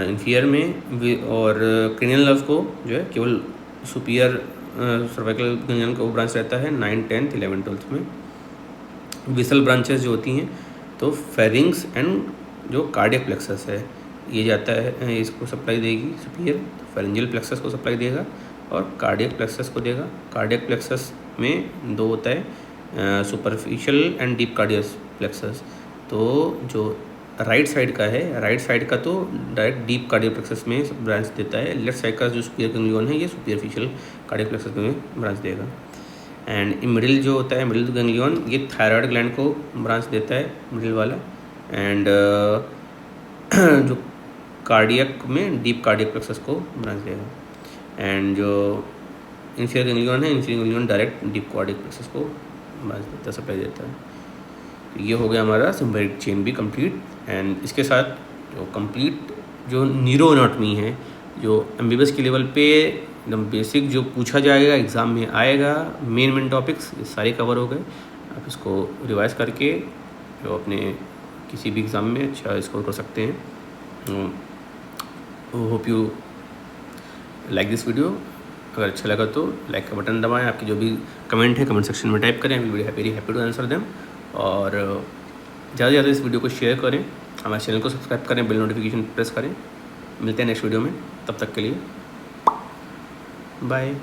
इन्फीरियर में, और क्रेनियल नर्व को जो है केवल सुपीरियर सर्वाइकल गैंग्लियन का वो ब्रांच रहता है 9th 10th 11th 12th में. विसल ब्रांचेस जो होती हैं तो फेरिंग्स एंड जो कार्डियक प्लेक्सस है ये जाता है, इसको सप्लाई देगी सुपीरियर, तो फेरेंजियल प्लेक्सस को सप्लाई देगा और कार्डियक प्लेक्सस को देगा. कार्डियक प्लेक्सस में दो होता है, सुपरफिशियल एंड डीप कार्डियस प्लेक्सस. तो जो राइट साइड का है, राइट साइड का तो डायरेक्ट डीप कार्डियक प्लेक्सस में ब्रांच देता है. लेफ्ट साइड का जो सुपीरियर गैंग्लियन है ये सुपरफिशियल कार्डियक प्लेक्सस में ब्रांच देगा. एंड मिडिल जो होता है मिडिल गैंग्लियन ये थायराइड ग्लैंड को ब्रांच देता है मिडिल वाला. एंड जो कार्डियक में डीप कार्डियक प्लेक्सस को ब्रांच देगा. एंड जो इन्फीरियर गैंग्लियन है, inferior ganglion direct deep cardiac plexus को ब्रांच देता, सप्लाई देता है. तो ये हो गया हमारा सिम्बोलिक चेन भी कंप्लीट. एंड इसके साथ जो कंप्लीट जो न्यूरो एनाटॉमी है, जो एमबीबीएस के लेवल पे एकदम बेसिक जो पूछा जाएगा एग्ज़ाम में आएगा, मेन टॉपिक्स ये सारे कवर हो गए. आप इसको रिवाइज करके जो अपने किसी भी एग्ज़ाम में अच्छा स्कोर कर सकते हैं. Hope you like this video. अगर अच्छा लगा तो लाइक का बटन दबाएं. आपके जो भी कमेंट है कमेंट सेक्शन में टाइप करें, we will very happy to answer them. और ज़्यादा से ज़्यादा इस वीडियो को शेयर करें, हमारे चैनल को सब्सक्राइब करें, बेल नोटिफिकेशन प्रेस करें. मिलते हैं नेक्स्ट वीडियो में, तब तक के लिए बाय.